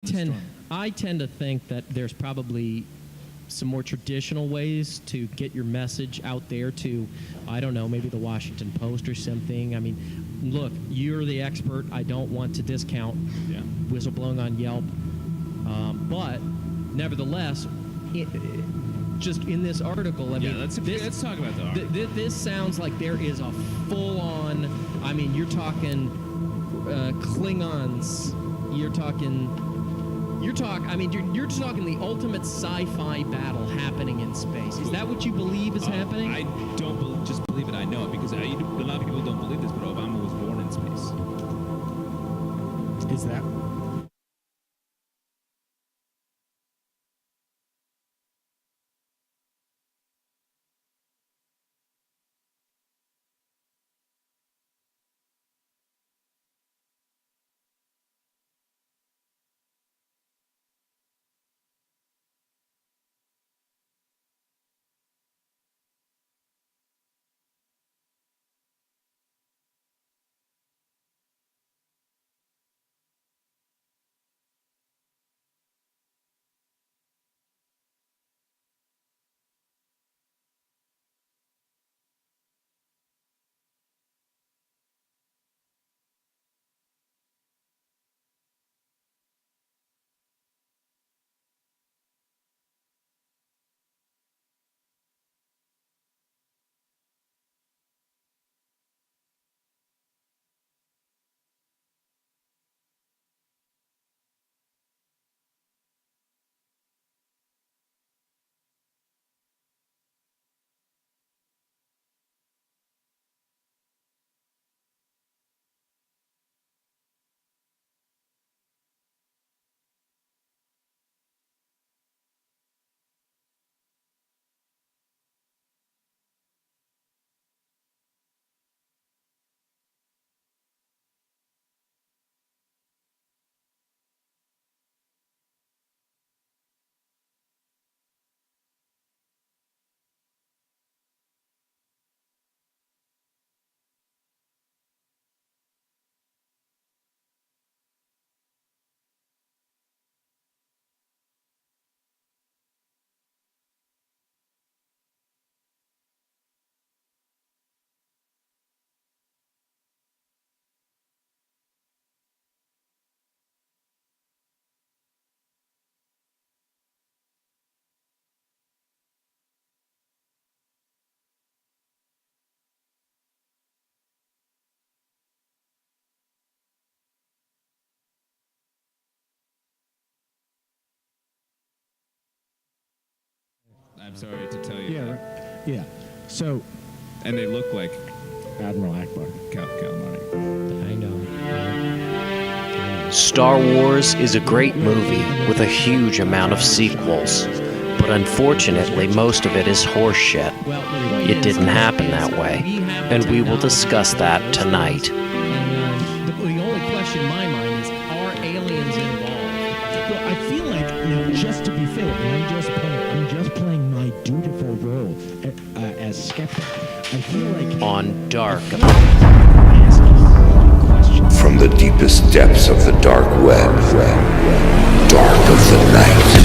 I tend to think that there's probably some more traditional ways to get your message out there to, I don't know, maybe the Washington Post or something. I mean, look, you're the expert. I don't want to discount whistleblowing on Yelp. But nevertheless, just in this article, I mean, let's talk about the article. This sounds like there is a full-on, I mean, you're talking Klingons, you're talking the ultimate sci-fi battle happening in space. Is that what you believe is happening? I don't just believe it, I know it, because a lot of people don't believe this, but Obama was born in space. Is that... I'm sorry to tell you. Yeah, right. Yeah. So... And they look like Admiral Akbar. calamari. I know. Star Wars is a great movie with a huge amount of sequels, but unfortunately most of it is horseshit. It didn't happen that way, and we will discuss that tonight. And the only question in my mind is, are aliens involved? Well, I feel like, just to be fair, and I'm just playing my dutiful role as skeptic. I feel like On Dark. From the deepest depths of the dark web, dark of the night.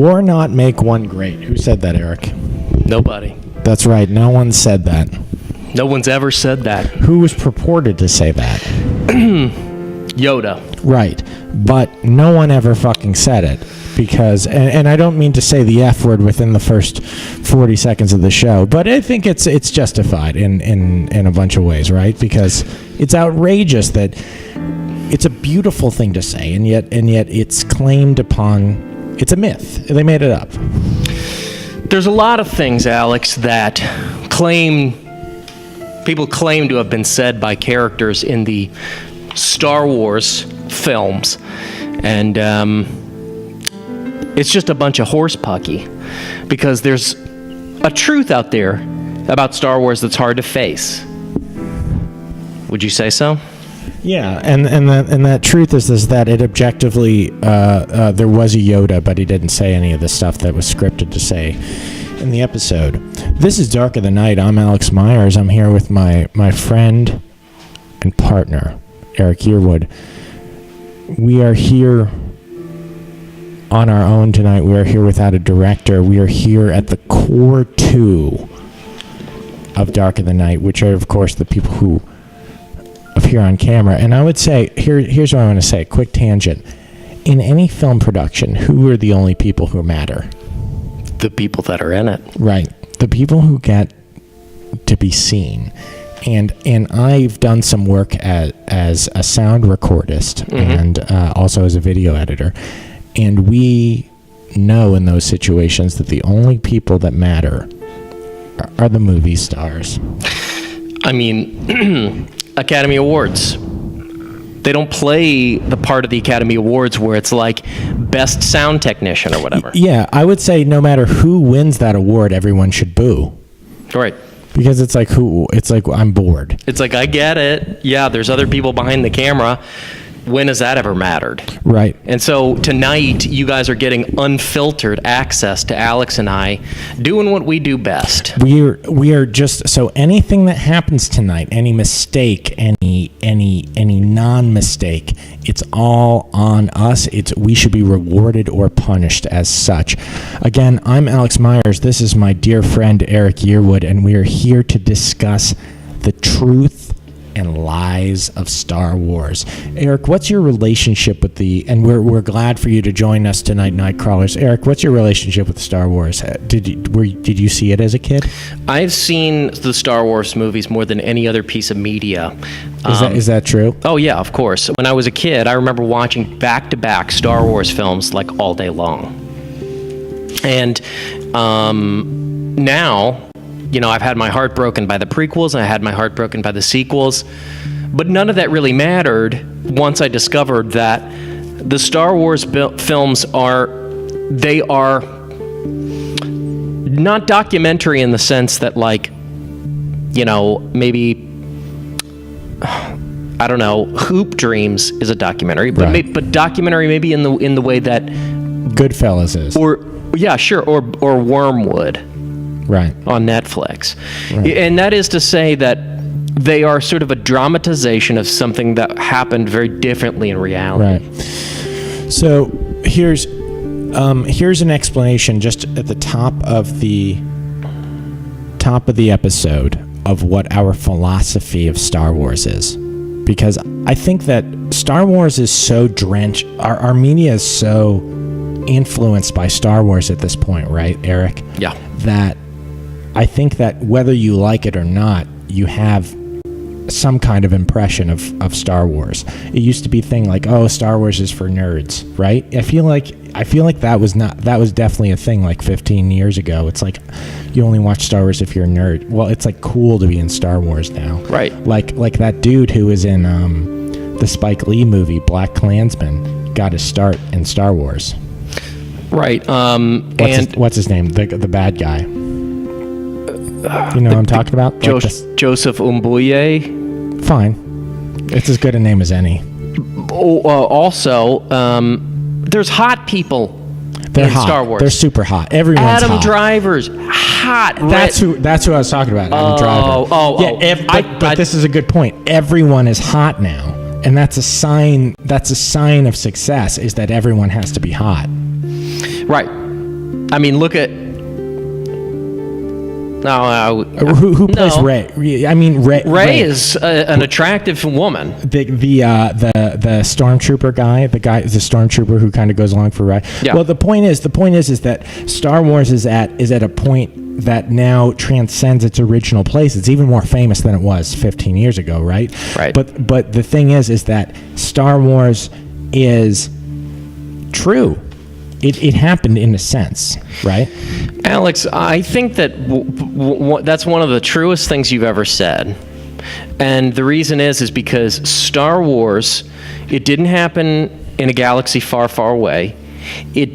war not make one great. Who said that, Eric? Nobody. That's right. No one said that. No one's ever said that. Who was purported to say that? Yoda. Right. But no one ever fucking said it. Because, and I don't mean to say the F word within the first 40 seconds of the show, but I think it's justified in a bunch of ways, right? Because it's outrageous that it's a beautiful thing to say, and yet it's claimed upon. It's a myth. They made it up. There's a lot of things, Alex, that claim people claim to have been said by characters in the Star Wars films. And it's just a bunch of horse pucky, because there's a truth out there about Star Wars that's hard to face. Would you say so? Yeah, and that truth is that it objectively there was a Yoda, but he didn't say any of the stuff that was scripted to say in the episode. This is Dark of the Night. I'm Alex Myers. I'm here with my friend and partner, Eric Yearwood. We are here on our own tonight. We are here without a director. We are here at the core two of Dark of the Night, which are, of course, the people who appear on camera. And I would say, here's what I want to say, quick tangent. In any film production, who are the only people who matter? The people that are in it. Right. The people who get to be seen. And I've done some work as a sound recordist and also as a video editor. And we know in those situations that the only people that matter are the movie stars. I mean, Academy Awards. They don't play the part of the Academy Awards where it's like best sound technician or whatever. Yeah, I would say no matter who wins that award, everyone should boo. Right. Because it's like I'm bored. It's like, I get it. Yeah, there's other people behind the camera. When has that ever mattered? Right. And so tonight, you guys are getting unfiltered access to Alex and I doing what we do best. We are just, so anything that happens tonight, any mistake, any non-mistake, it's all on us. We should be rewarded or punished as such. Again, I'm Alex Myers. This is my dear friend Eric Yearwood, and we are here to discuss the truth and lies of Star Wars. Eric, what's your relationship with and we're glad for you to join us tonight, Nightcrawlers. Eric, what's your relationship with Star Wars? Did you see it as a kid? I've seen the Star Wars movies more than any other piece of media. Is that true? Oh yeah, of course. When I was a kid, I remember watching back-to-back Star Wars films like all day long. And now, you know, I've had my heart broken by the prequels, and I had my heart broken by the sequels, but none of that really mattered once I discovered that the Star Wars films are not documentary in the sense that, like, you know, maybe, I don't know, Hoop Dreams is a documentary, but right. but documentary maybe in the way that Goodfellas is. or Wormwood. Right. On Netflix. Right. And that is to say that they are sort of a dramatization of something that happened very differently in reality. Right. So here's an explanation just at the top of the episode of what our philosophy of Star Wars is. Because I think that Star Wars is so drenched, our media is so influenced by Star Wars at this point, right, Eric? Yeah. That I think that whether you like it or not, you have some kind of impression of Star Wars. It used to be a thing like, oh, Star Wars is for nerds, right? I feel like that was definitely a thing like 15 years ago. It's like you only watch Star Wars if you're a nerd. Well, it's like cool to be in Star Wars now. Right. Like that dude who was in the Spike Lee movie Black Klansman got his start in Star Wars. Right. What's his name? The bad guy. You know what I'm talking about? Joseph Mbuye. Fine. It's as good a name as any. Also, there's hot people in hot. Star Wars. They're super hot. Everyone's Adam hot. Driver's hot. That's who I was talking about. Adam Driver. But this is a good point. Everyone is hot now, and that's a sign. That's a sign of success. Is that everyone has to be hot. Right. I mean, look at. Who plays Rey? I mean, Rey is an attractive woman. The stormtrooper guy, the stormtrooper who kind of goes along for Rey. Yeah. Well, the point is that Star Wars is at a point that now transcends its original place. It's even more famous than it was 15 years ago, right? Right. But the thing is that Star Wars is true. It happened in a sense, right? Alex, I think that that's one of the truest things you've ever said. And the reason is because Star Wars, it didn't happen in a galaxy far, far away. It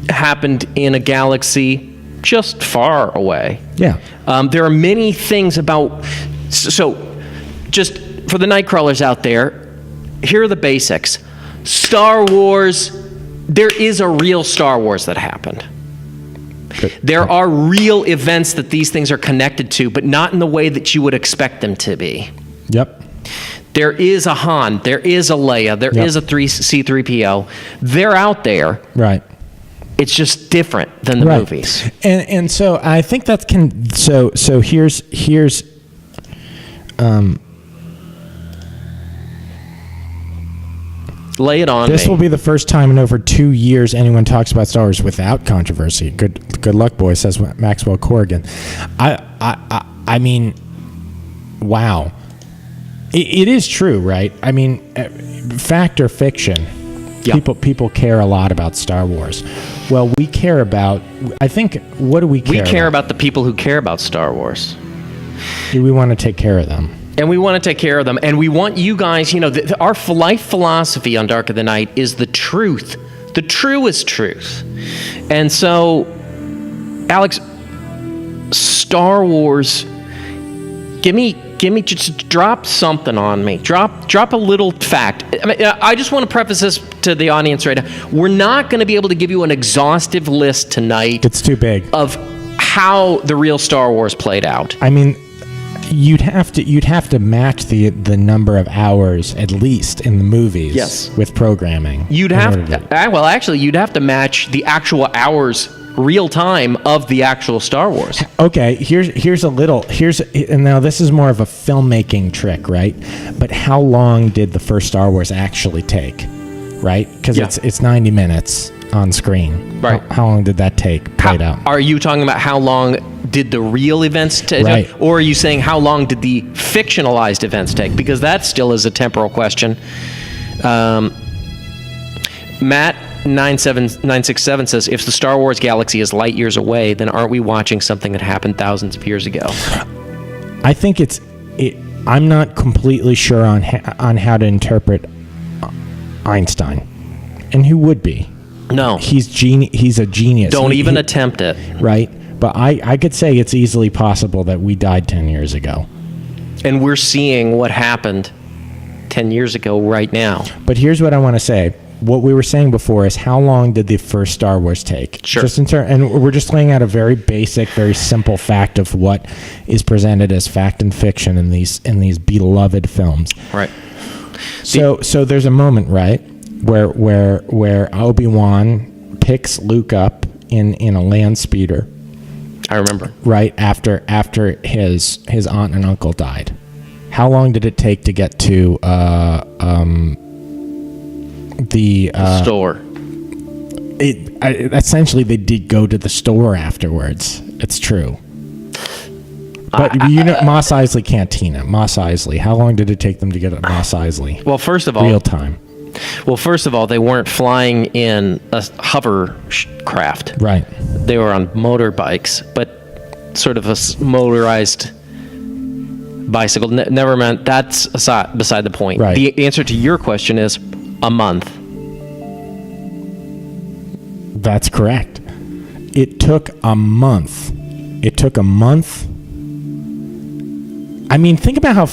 happened in a galaxy just far away. Yeah. There are many things about... So, just for the Nightcrawlers out there, here are the basics. Star Wars, there is a real Star Wars that happened. There are real events that these things are connected to, but not in the way that you would expect them to be. Yep. There is a Han, there is a Leia, there is a C-3PO. They're out there. Right. It's just different than the movies. And so I think that can so here's lay it on this me. will be the first time in over 2 years anyone talks about Star Wars without controversy. Good luck, boy, says Maxwell Corrigan. I mean, wow. It is true, right? I mean, fact or fiction, people care a lot about Star Wars. Well, we care about, I think, what do we care about? We care about the people who care about Star Wars. We want to take care of them. And we want to take care of them. And we want you guys, you know, our life philosophy on Dark of the Night is the truth. The truest truth. And so, Alex, Star Wars, give me, just drop something on me. Drop a little fact. I mean, I just want to preface this to the audience right now. We're not going to be able to give you an exhaustive list tonight. It's too big. Of how the real Star Wars played out. I mean, you'd have to match the number of hours at least in the movies with programming. You'd have you'd have to match the actual hours real time of the actual Star Wars. Okay, and now this is more of a filmmaking trick, right? But how long did the first Star Wars actually take? Right? Because it's 90 minutes on screen. Right. How long did that take played out? Are you talking about how long did the real events take? Right. Or are you saying how long did the fictionalized events take? Because that still is a temporal question. Matt 967 says, if the Star Wars galaxy is light years away, then aren't we watching something that happened thousands of years ago? I think I'm not completely sure on how to interpret Einstein. And who would be? No. He's a genius. Don't even attempt it. Right? But I could say it's easily possible that we died 10 years ago. And we're seeing what happened 10 years ago right now. But here's what I want to say. What we were saying before is how long did the first Star Wars take? Sure. And we're just laying out a very basic, very simple fact of what is presented as fact and fiction in these beloved films. Right. So there's a moment, right, where Obi-Wan picks Luke up in a land speeder. I remember. Right after his aunt and uncle died. How long did it take to get to the store? Essentially, they did go to the store afterwards. It's true. But Mos Eisley Cantina. Mos Eisley. How long did it take them to get at Mos Eisley? Well, first of all, real time. Well, first of all, they weren't flying in a hovercraft. Right. They were on motorbikes, but sort of a motorized bicycle. Never mind. That's beside the point. Right. The answer to your question is a month. That's correct. It took a month. I mean, think about how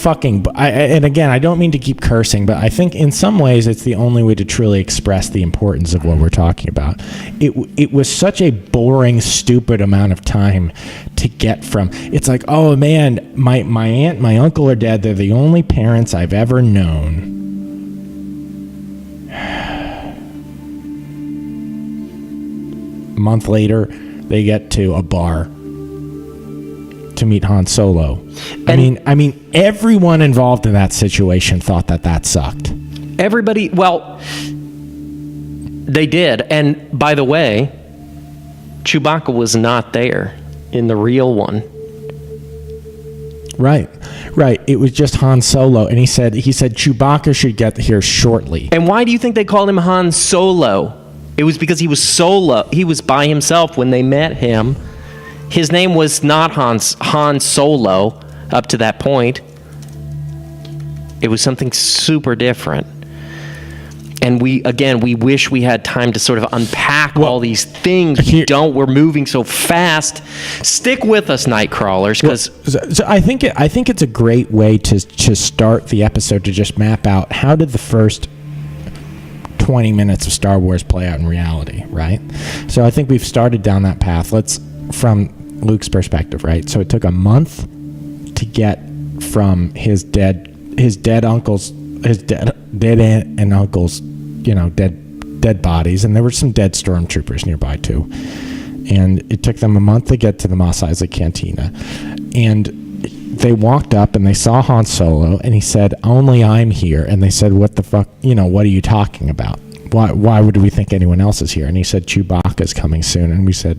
and again, I don't mean to keep cursing, but I think in some ways it's the only way to truly express the importance of what we're talking about. It was such a boring, stupid amount of time to get from. It's like, oh man, my aunt, my uncle are dead. They're the only parents I've ever known. A month later, they get to a bar to meet Han Solo. I mean, everyone involved in that situation thought that sucked. Everybody, well, they did. And by the way, Chewbacca was not there in the real one. Right. It was just Han Solo, and he said Chewbacca should get here shortly. And why do you think they called him Han Solo? It was because he was solo. He was by himself when they met him. His name was not Han Solo up to that point. It was something super different. And we wish we had time to sort of unpack all these things. We're moving so fast. Stick with us, Nightcrawlers, because so I think it's a great way to start the episode, to just map out how did the first 20 minutes of Star Wars play out in reality, right? So I think we've started down that path. Let's, from Luke's perspective, right? So it took a month to get from his dead uncle's, his dead aunt and uncle's, dead bodies, and there were some dead stormtroopers nearby too. And it took them a month to get to the Mos Eisley Cantina, and they walked up and they saw Han Solo, and he said, "Only I'm here." And they said, "What the fuck? What are you talking about? Why would we think anyone else is here?" And he said, "Chewbacca's coming soon." And they said,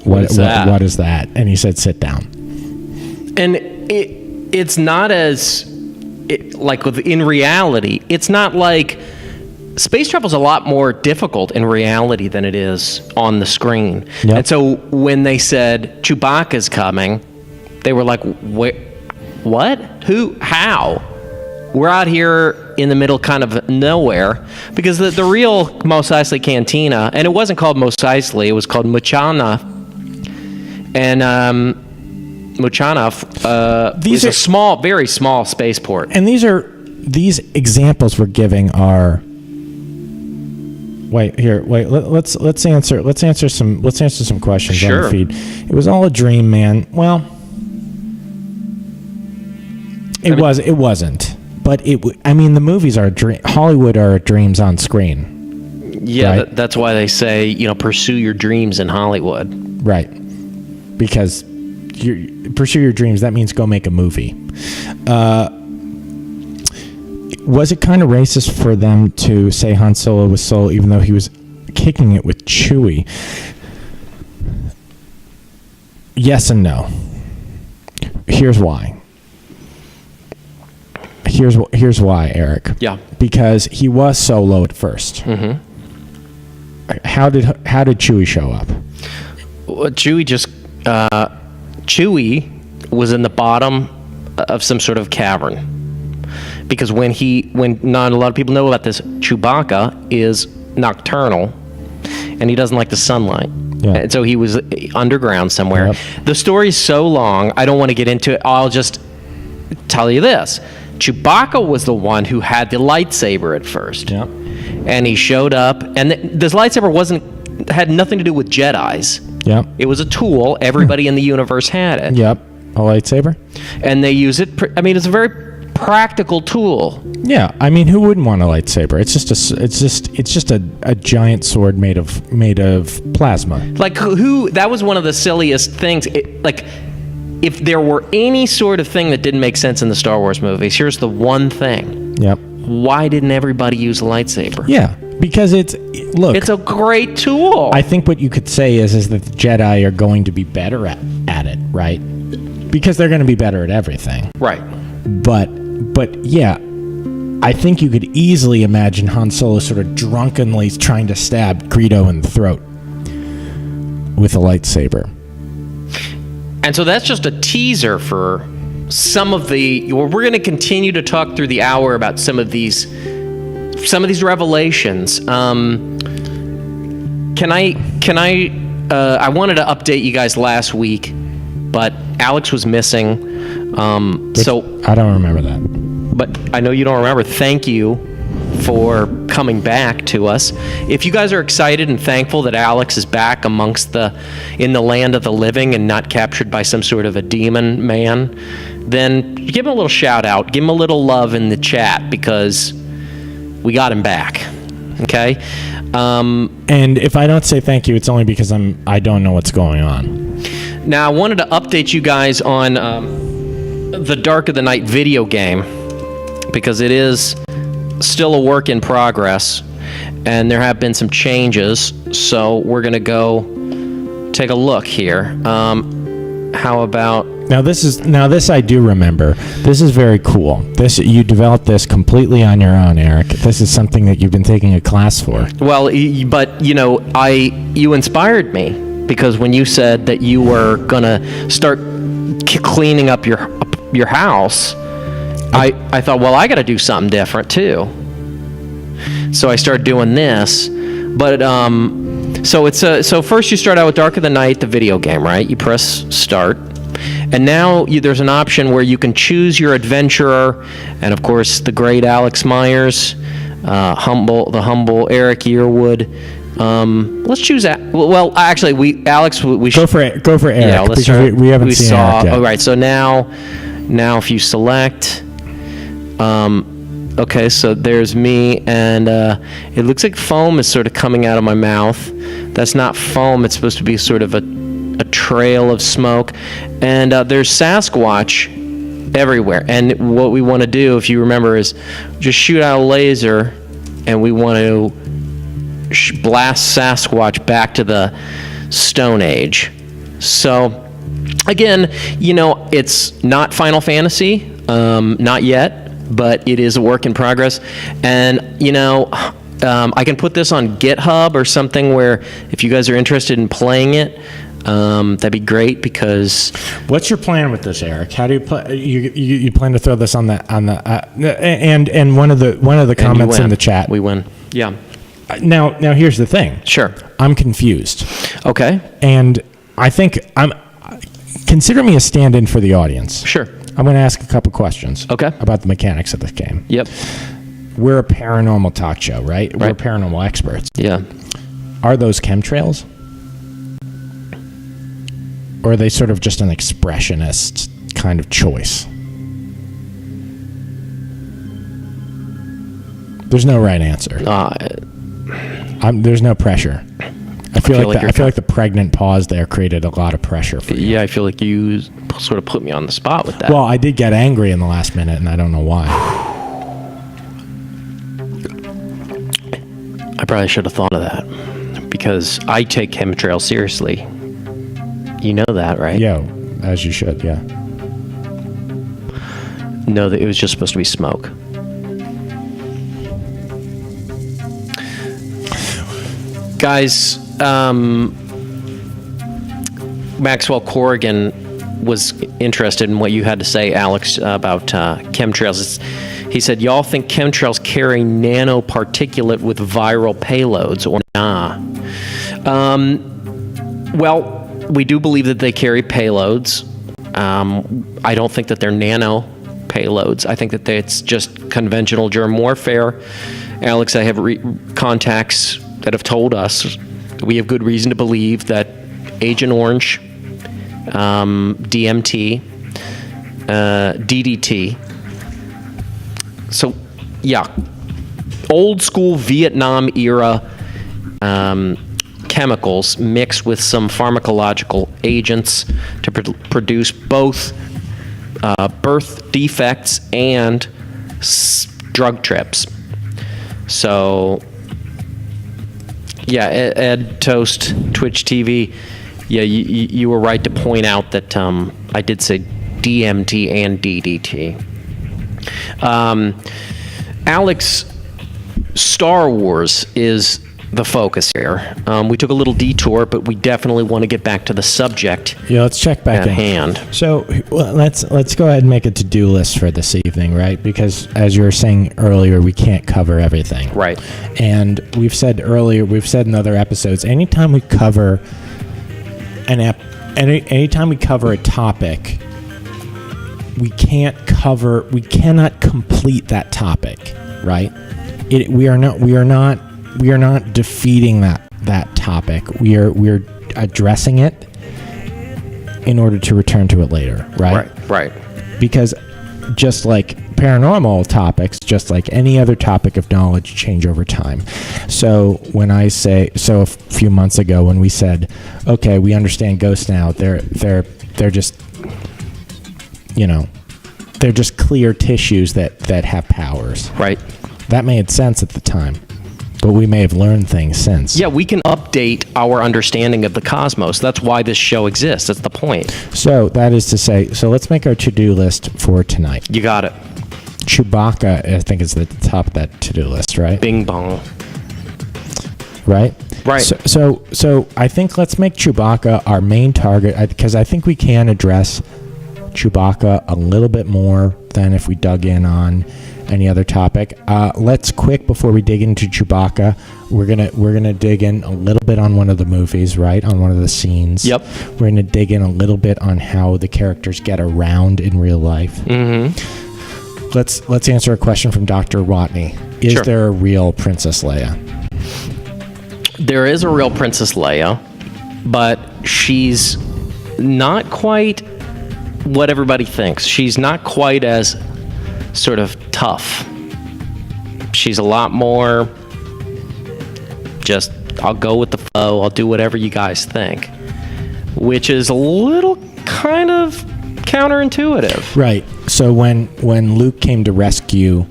"What is that?" And he said, "Sit down." And it's not as in reality, it's not like space travel is a lot more difficult in reality than it is on the screen. Yep. And so when they said Chewbacca's coming, they were like, what? Who? How? We're out here in the middle kind of nowhere, because the real Mos Eisley Cantina, and it wasn't called Mos Eisley, it was called Muchana. And Muchanov is a small, very small spaceport. And these examples we're giving are. Wait. Let's answer some questions Sure. on the feed. It was all a dream, man. Well, it wasn't. But the movies are a dream. Hollywood are dreams on screen. Yeah, right? that's why they say, pursue your dreams in Hollywood. Right. Because pursue your dreams, that means go make a movie. Was it kind of racist for them to say Han Solo was Solo even though he was kicking it with Chewie? Yes and no. Here's why. Here's why, Eric. Yeah. Because he was Solo at first. Mm-hmm. How did Chewie show up? Well, Chewie was in the bottom of some sort of cavern, because when not a lot of people know about this, Chewbacca is nocturnal and he doesn't like the sunlight. Yeah. And so he was underground somewhere. Yep. The story's so long, I don't want to get into it. I'll just tell you this. Chewbacca was the one who had the lightsaber at first. Yep. And he showed up, and this lightsaber had nothing to do with Jedis. Yep. It was a tool. Everybody in the universe had it. Yep. A lightsaber? And they use it. It's a very practical tool. Yeah. Who wouldn't want a lightsaber? It's just a giant sword made of plasma. That was one of the silliest things. If there were any sort of thing that didn't make sense in the Star Wars movies, here's the one thing. Yep. Why didn't everybody use a lightsaber? Yeah. Because it's a great tool. I think what you could say is that the Jedi are going to be better at it, right? Because they're going to be better at everything. Right. But yeah, I think you could easily imagine Han Solo sort of drunkenly trying to stab Greedo in the throat with a lightsaber. And so that's just a teaser for some of we're going to continue to talk through the hour about some of these revelations. I wanted to update you guys last week, but Alex was missing. So I don't remember that. But I know you don't remember. Thank you for coming back to us. If you guys are excited and thankful that Alex is back in the land of the living and not captured by some sort of a demon man, then give him a little shout out. Give him a little love in the chat, because we got him back. Okay? And if I don't say thank you, it's only because I don't know what's going on. Now, I wanted to update you guys on the Dark of the Night video game, because it is still a work in progress, and there have been some changes. So we're going to go take a look here. How about... Now this I do remember. This is very cool. You developed this completely on your own, Eric. This is something that you've been taking a class for. Well, but you inspired me, because when you said that you were gonna start cleaning up your house, I thought, well, I got to do something different too. So I started doing this, but so first you start out with Dark of the Night, the video game, right? You press start, and now there's an option where you can choose your adventurer, and of course the great Alex Myers, the humble Eric Yearwood. Let's choose that. Well, actually, we Go for it. Go for Eric. yeah, let's because start. we haven't seen Eric yet. All right, so now if you select, okay, so there's me, and it looks like foam is sort of coming out of my mouth. That's not foam. It's supposed to be sort of a trail of smoke, and there's Sasquatch everywhere. And what we want to do, if you remember, is just shoot out a laser, and we want to blast Sasquatch back to the Stone Age. So again, it's not Final Fantasy, not yet, but it is a work in progress. And I can put this on GitHub or something where if you guys are interested in playing it, that'd be great, because What's your plan with this, Eric? How do you play? You plan to throw this on the and one of the comments in the chat. We win. Yeah. Now here's the thing. Sure. I'm confused, Okay. and I think consider me a stand-in for the audience. Sure. I'm going to ask a couple questions. Okay. About the mechanics of this game. Yep. We're a paranormal talk show, right? We're Right. paranormal experts. Yeah. Are those chemtrails? Or are they sort of just an expressionist kind of choice? There's no right answer. There's no pressure. I feel like the pregnant pause there created a lot of pressure for you. Yeah, I feel like you sort of put me on the spot with that. Well, I did get angry in the last minute, and I don't know why. I probably should have thought of that, because I take chemtrails seriously. You know that, right? Yo, as you should, yeah. No, that it was just supposed to be smoke. Guys, Maxwell Corrigan was interested in what you had to say, Alex, about chemtrails. He said, y'all think chemtrails carry nanoparticulate with viral payloads or nah? Well, we do believe that they carry payloads. I don't think that they're nano payloads. I think that it's just conventional germ warfare. Alex, I have contacts that have told us we have good reason to believe that Agent Orange, DMT, DDT. So, yeah, old school Vietnam era chemicals mixed with some pharmacological agents to produce both birth defects and drug trips. So, yeah, Ed Toast, Twitch TV, yeah, you were right to point out that I did say DMT and DDT. Alex, Star Wars is the focus here. We took a little detour, but we definitely want to get back to the subject. Yeah, let's check back at in. hand. So let's go ahead and make a to-do list for this evening, right? Because as you were saying earlier, we can't cover everything. Right. And we've said in other episodes, anytime we cover anytime we cover a topic, we cannot complete that topic, right? We are not defeating that topic. We're addressing it in order to return to it later, right? Right. Because just like paranormal topics, just like any other topic of knowledge, change over time. So a few months ago when we said, okay, we understand ghosts now, they're just, they're just clear tissues that have powers. Right. That made sense at the time, but we may have learned things since. Yeah, we can update our understanding of the cosmos. That's why this show exists. That's the point. So that is to say, let's make our to-do list for tonight. You got it. Chewbacca, I think, is at the top of that to-do list, right? Bing bong. Right? Right. So I think let's make Chewbacca our main target, because I think we can address Chewbacca a little bit more then if we dug in on any other topic. Let's quick before we dig into Chewbacca. We're gonna dig in a little bit on one of the movies, right? On one of the scenes. Yep. We're gonna dig in a little bit on how the characters get around in real life. Mm-hmm. Let's answer a question from Dr. Watney. Is Sure. there a real Princess Leia? There is a real Princess Leia, but she's not quite what everybody thinks. She's not quite as sort of tough. She's a lot more just, I'll go with the flow, I'll do whatever you guys think, which is a little kind of counterintuitive. Right. So when Luke came to rescue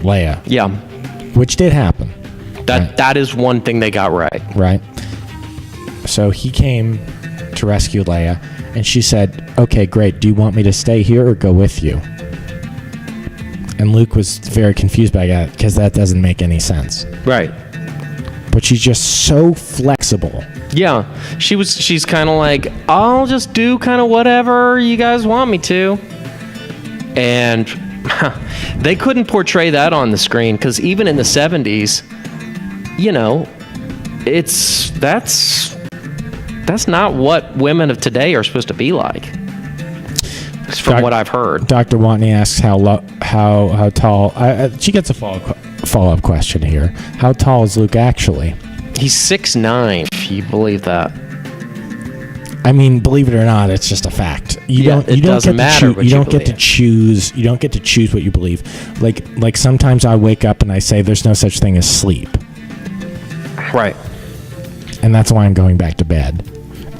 Leia, Yeah, which did happen, that is one thing they got right. right? So he came to rescue Leia, and she said, "Okay, great. Do you want me to stay here or go with you?" And Luke was very confused by that because that doesn't make any sense. Right. But she's just so flexible. Yeah, she's kind of like, I'll just do kind of whatever you guys want me to. And they couldn't portray that on the screen because even in the 70s, you know, that's not what women of today are supposed to be like. From what I've heard. Dr. Watney asks how tall. She gets a follow-up question here. How tall is Luke actually? He's 6'9", if you believe that. I mean, believe it or not, it's just a fact. You don't doesn't matter what you you don't get to believe. choose. You don't get to choose what you believe. Like sometimes I wake up and I say there's no such thing as sleep, Right. and that's why I'm going back to bed,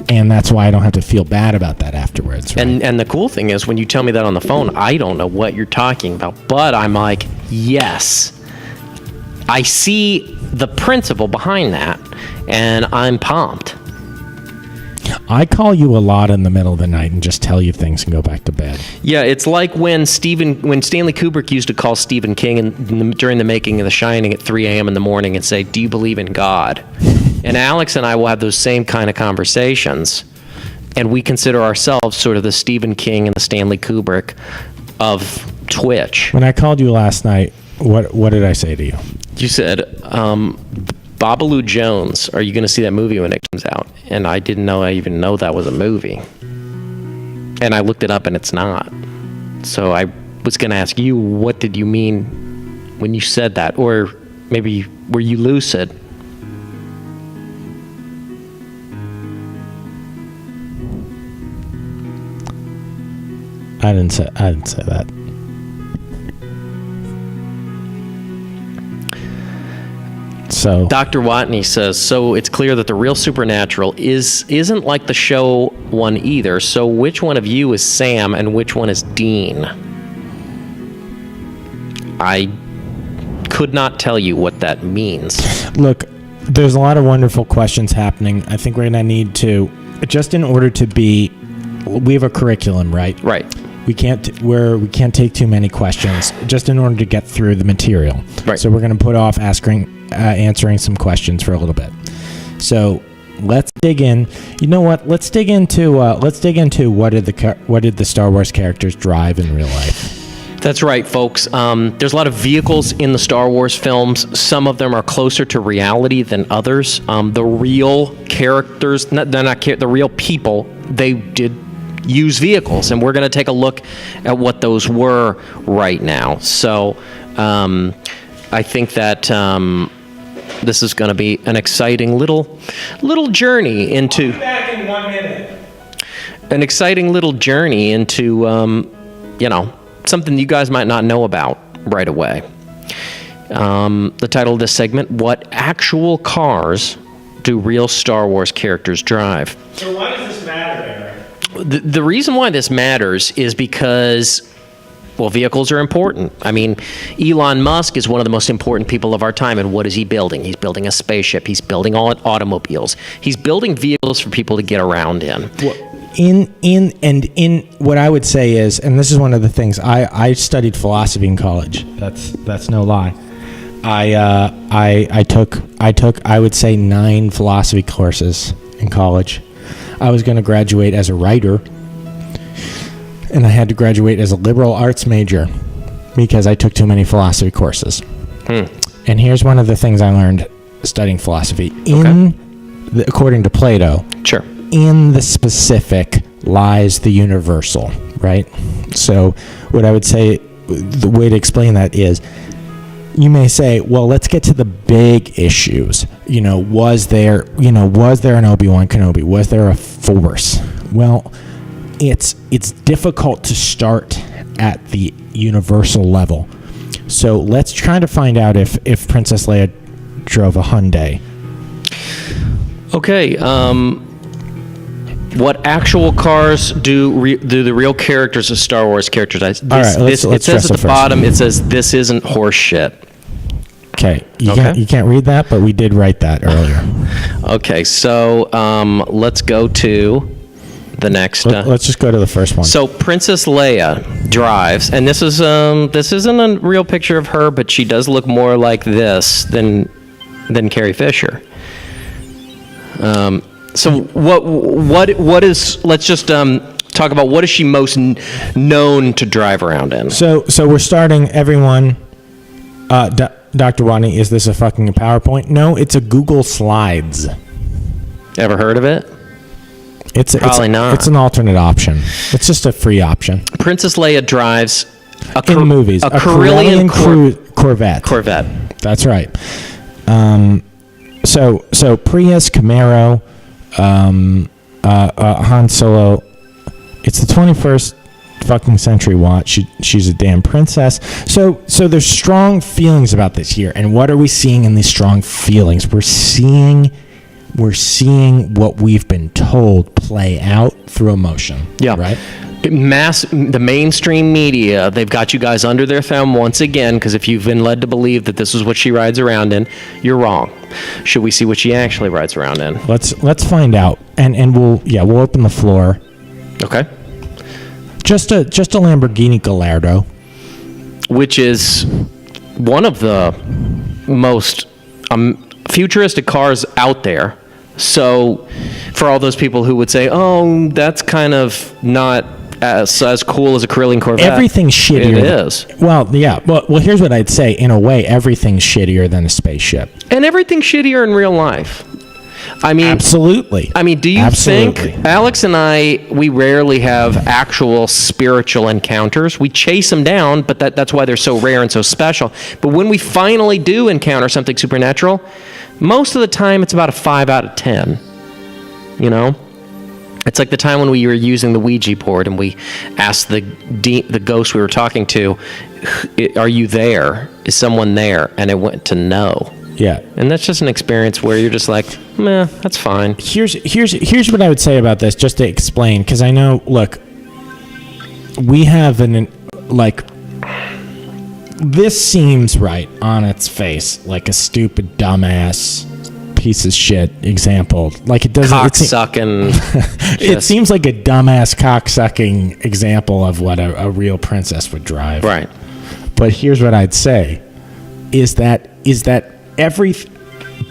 and that's why I don't have to feel bad about that afterwards. Right? And the cool thing is when you tell me that on the phone, I don't know what you're talking about, but I'm like, yes. I see the principle behind that, and I'm pumped. I call you a lot in the middle of the night and just tell you things and go back to bed. Yeah, it's like when Stanley Kubrick used to call Stephen King during the making of The Shining at 3 a.m. in the morning and say, "Do you believe in God?" And Alex and I will have those same kind of conversations, and we consider ourselves sort of the Stephen King and the Stanley Kubrick of Twitch. When I called you last night, what did I say to you? You said, Babalu Jones, are you going to see that movie when it comes out? And I didn't even know that was a movie. And I looked it up, and it's not. So I was going to ask you, what did you mean when you said that? Or maybe were you lucid? I didn't say that. So Dr. Watney says, so it's clear that the real Supernatural isn't like the show one either. So which one of you is Sam and which one is Dean? I could not tell you what that means. look, there's a lot of wonderful questions happening. I think we're going to need to, just in order to be, we have a curriculum, right? Right. We can't take too many questions just in order to get through the material. Right. So we're going to put off answering some questions for a little bit. So let's dig in. You know what? Let's dig into what did the Star Wars characters drive in real life. That's right, folks. There's a lot of vehicles in the Star Wars films. Some of them are closer to reality than others. The real characters, the real people, they did use vehicles, and we're going to take a look at what those were right now. So I think that this is going to be an exciting little journey into. I'll be back in 1 minute. An exciting little journey into something you guys might not know about right away. The title of this segment: What actual cars do real Star Wars characters drive? So why does this matter, Eric? The reason why this matters is because, well, vehicles are important. I mean, Elon Musk is one of the most important people of our time, and what is he building? He's building a spaceship. He's building automobiles. He's building vehicles for people to get around in. In what I would say is, and this is one of the things, I studied philosophy in college. That's no lie. I took I would say 9 philosophy courses in college. I was going to graduate as a writer, and I had to graduate as a liberal arts major because I took too many philosophy courses. And here's one of the things I learned studying philosophy. According to Plato, Sure. in the specific lies the universal, right? So what I would say, the way to explain that is, you may say, well, let's get to the big issues. Was there an Obi-Wan Kenobi? Was there a Force? Well, it's difficult to start at the universal level. So let's try to find out if Princess Leia drove a Hyundai. Okay. What actual cars do the real characters of Star Wars characters? All right, let's it says address at it the first. bottom. It says this isn't horse shit. Okay, you Okay. can't read that, but we did write that earlier. Okay, so let's go to the next. Let's just go to the first one. So Princess Leia drives, and this isn't a real picture of her, but she does look more like this than Carrie Fisher. So what is? Let's just talk about what is she most known to drive around in. So we're starting, everyone. Dr. Wadney, is this a fucking PowerPoint? No, it's a Google Slides. Ever heard of it? Probably not. It's an alternate option. It's just a free option. Princess Leia drives In movies, a Corellian Corvette. Corvette. That's right. So Prius, Camaro, Han Solo. It's the 21st fucking century watch. She's a damn princess. So there's strong feelings about this here. And what are we seeing in these strong feelings? We're seeing what we've been told play out through emotion. Yeah. Right. The mainstream media, they've got you guys under their thumb once again, because if you've been led to believe that this is what she rides around in, you're wrong. Should we see what she actually rides around in? Let's find out, and we'll open the floor. Okay. Just a Lamborghini Gallardo, Which is one of the most futuristic cars out there. So for all those people who would say, oh, that's kind of not as cool as a Corellian Corvette. everything's shittier. It is. Well, yeah. Well, here's what I'd say. In a way, everything's shittier than a spaceship. And everything's shittier in real life. I mean, Absolutely. I mean, do you Absolutely. think Alex and I, we rarely have actual spiritual encounters. We chase them down, but that's why they're so rare and so special. But when we finally do encounter something supernatural, most of the time it's about a 5 out of 10. You know? It's like the time when we were using the Ouija board and we asked the ghost we were talking to, are you there? Is someone there? And it went to no. Yeah. And that's just an experience where you're just like, meh, that's fine. Here's what I would say about this, just to explain, because I know. Look, we have this seems right on its face, like a stupid dumbass piece of shit example. Like it doesn't. Cocksucking. It seems like a dumbass cocksucking example of what a real princess would drive. Right. But here's what I'd say: is that every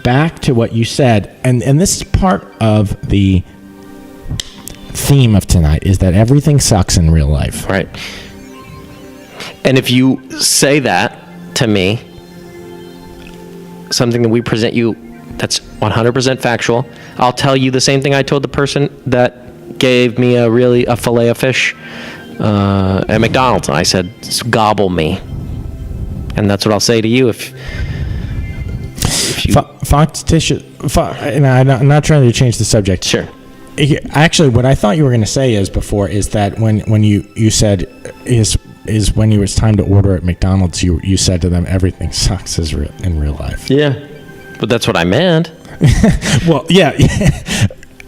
back to what you said, and this is part of the theme of tonight, is that everything sucks in real life. Right. And if you say that to me, something that we present you that's 100% factual, I'll tell you the same thing I told the person that gave me a fillet of fish at McDonald's. I said, gobble me. And that's what I'll say to you if you... And I'm not trying to change the subject. Sure. Actually, what I thought you were going to say is that when you said is when it was time to order at McDonald's, you said to them, everything sucks in real life. Yeah. But that's what I meant. Well, yeah.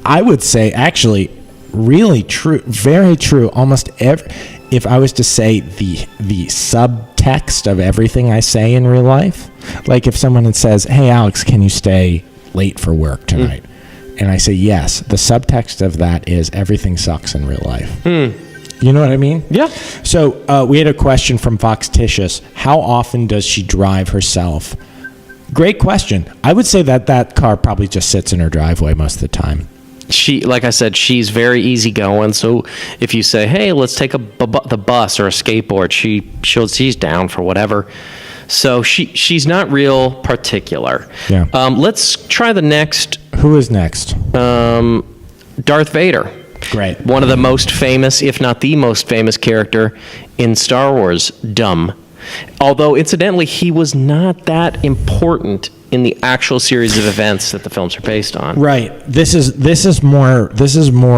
I would say, actually, really true, very true. Almost if I was to say the subtext of everything I say in real life, like if someone says, hey, Alex, can you stay late for work tonight? And I say, yes. The subtext of that is everything sucks in real life. You know what I mean? Yeah. So we had a question from Foxtitious. How often does she drive herself? Great question. I would say that car probably just sits in her driveway most of the time. She, like I said, she's very easygoing. So if you say, "Hey, let's take the bus or a skateboard," she's down for whatever. So she's not real particular. Yeah. Let's try the next. Who is next? Darth Vader. Great. One of the most famous, if not the most famous character in Star Wars. Although incidentally, he was not that important in the actual series of events that the films are based on. Right. This is more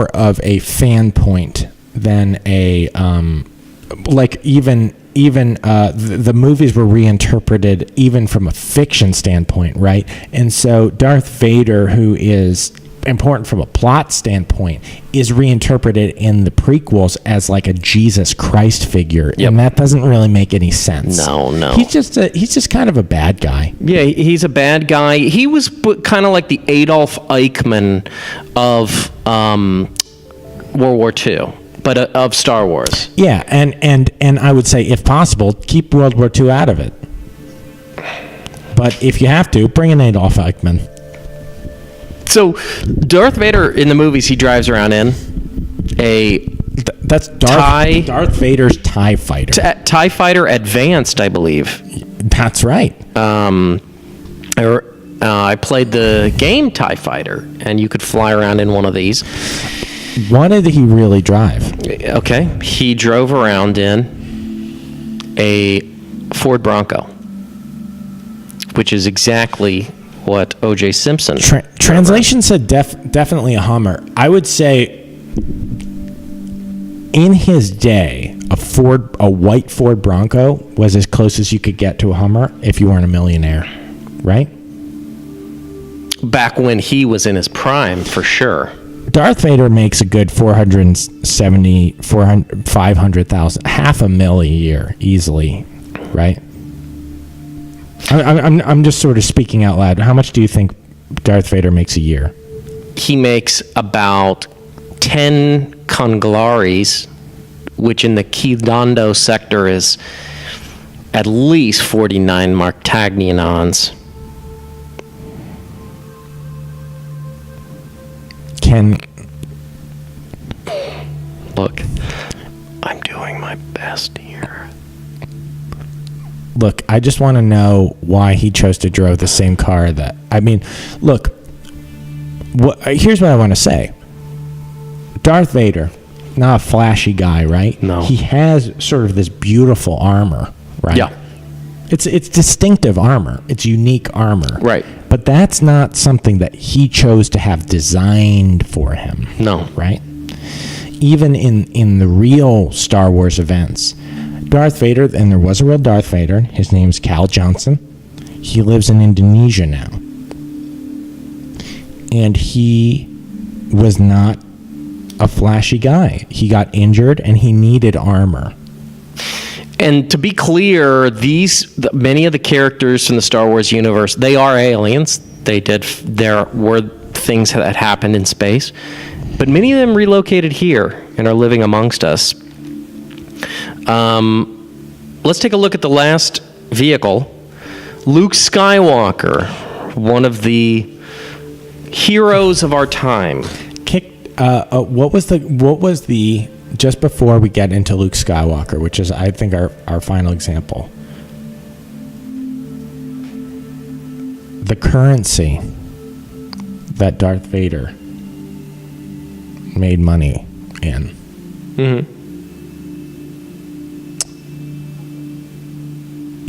of a fan point than a like even the movies were reinterpreted even from a fiction standpoint, right? And so Darth Vader, who is important from a plot standpoint, is reinterpreted in the prequels as like a Jesus Christ figure, and that doesn't really make any sense. No. He's just kind of a bad guy. Yeah, he's a bad guy. He was kind of like the Adolf Eichmann of World War II, but of Star Wars. Yeah, and I would say, if possible, keep World War II out of it. But if you have to, bring in Adolf Eichmann. So, Darth Vader in the movies, he drives around in a that's Darth Vader's TIE Fighter. TIE Fighter Advanced, I believe. That's right. I played the game TIE Fighter, and you could fly around in one of these. What did he really drive? Okay, he drove around in a Ford Bronco, which is exactly what O.J. Simpson. Translation said definitely a Hummer. I would say, in his day, a white Ford Bronco was as close as you could get to a Hummer if you weren't a millionaire, right? Back when he was in his prime, for sure. Darth Vader makes a good 500,000, $500,000 a year easily, right? I'm just sort of speaking out loud. How much do you think Darth Vader makes a year? He makes about 10 Konglaris, which in the Kidondo sector is at least 49 Martagnionons. Look, I'm doing my best here. Look, I just want to know why he chose to drive the same car that... I mean, look, here's what I want to say. Darth Vader, not a flashy guy, right? No. He has sort of this beautiful armor, right? Yeah. It's distinctive armor. It's unique armor. Right. But that's not something that he chose to have designed for him. No. Right? Even in the real Star Wars events, Darth Vader, and there was a real Darth Vader, his name's Cal Johnson. He lives in Indonesia now. And he was not a flashy guy. He got injured and he needed armor. And to be clear, many of the characters in the Star Wars universe, they are aliens. There were things that happened in space, but many of them relocated here and are living amongst us. Let's take a look at the last vehicle, Luke Skywalker, one of the heroes of our time. What was the just before we get into Luke Skywalker, which is, I think, our final example, the currency that Darth Vader made money in. Mm-hmm.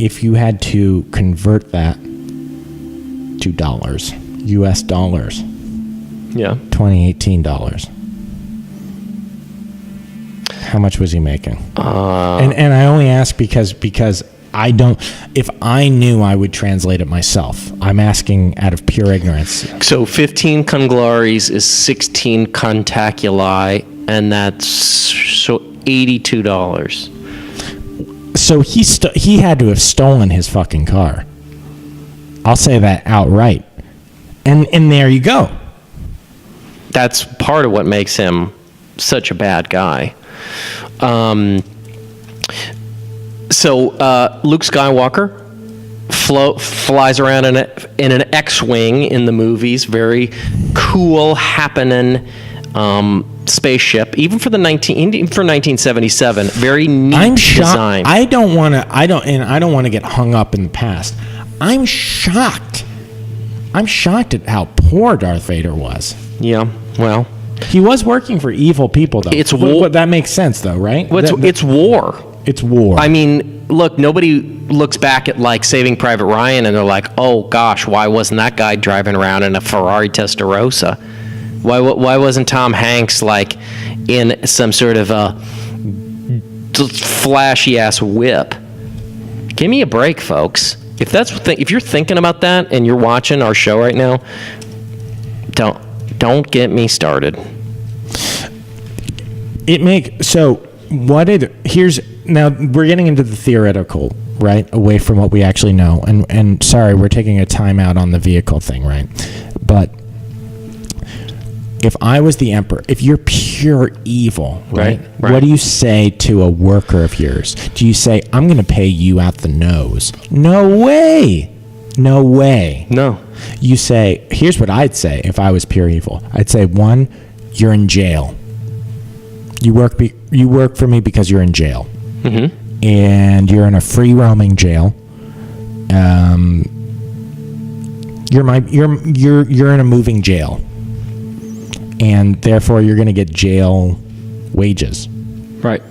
If you had to convert that to dollars, U.S. dollars, Yeah. 2018 dollars, how much was he making? And I only ask because I don't. If I knew, I would translate it myself. I'm asking out of pure ignorance. So 15 Konglaris is 16 Contaculi, and that's so $82. So he had to have stolen his fucking car. I'll say that outright. And there you go. That's part of what makes him such a bad guy. So Luke Skywalker flies around in an X-wing in the movies. Very cool, happening spaceship. Even for 1977, very neat I'm shocked. design. I don't want to get hung up in the past. I'm shocked. I'm shocked at how poor Darth Vader was. Yeah, well, He was working for evil people, though. It's war. But that makes sense, though, right? it's war. It's war. I mean, look, nobody looks back at like Saving Private Ryan and they're like, oh gosh, why wasn't that guy driving around in a Ferrari Testarossa? Why wasn't Tom Hanks like in some sort of a flashy ass whip? Give me a break, folks. If you're thinking about that and you're watching our show right now, don't get me started. Now we're getting into the theoretical, right? Away from what we actually know. And sorry, we're taking a timeout on the vehicle thing, right? But if I was the emperor, if you're pure evil, right? What do you say to a worker of yours? Do you say, I'm going to pay you out the nose? No way. No way. No. You say, here's what I'd say if I was pure evil. I'd say, one, you're in jail. You work for me because you're in jail. Mm-hmm. And you're in a free roaming jail. You're in a moving jail. And therefore you're going to get jail wages. Right.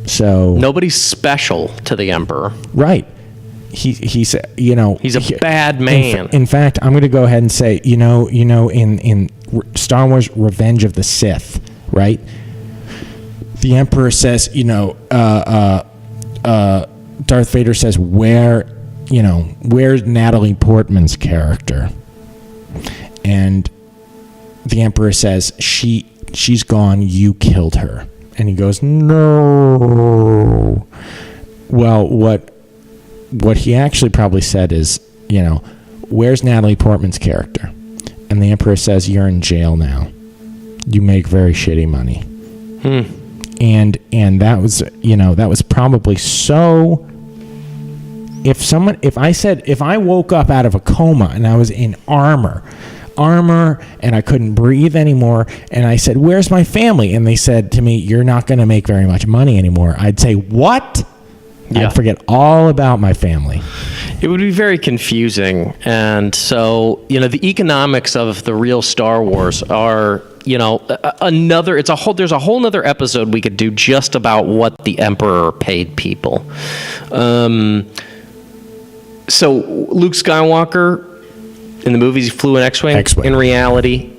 So nobody's special to the emperor. Right. He's a bad man. In fact, I'm going to go ahead and say, in Star Wars Revenge of the Sith, right? The Emperor says, Darth Vader says, where's Natalie Portman's character? And the Emperor says, she's gone, you killed her. And he goes, no. Well, what he actually probably said is, where's Natalie Portman's character? And the Emperor says, you're in jail now. You make very shitty money. And that was probably so. If I woke up out of a coma and I was in armor and I couldn't breathe anymore, and I said, where's my family? And they said to me, you're not going to make very much money anymore. I'd say, what? Yeah. I'd forget all about my family. It would be very confusing. And so, the economics of the real Star Wars are, there's a whole nother episode we could do just about what the Emperor paid people. So Luke Skywalker in the movies, he flew an X-Wing. In reality,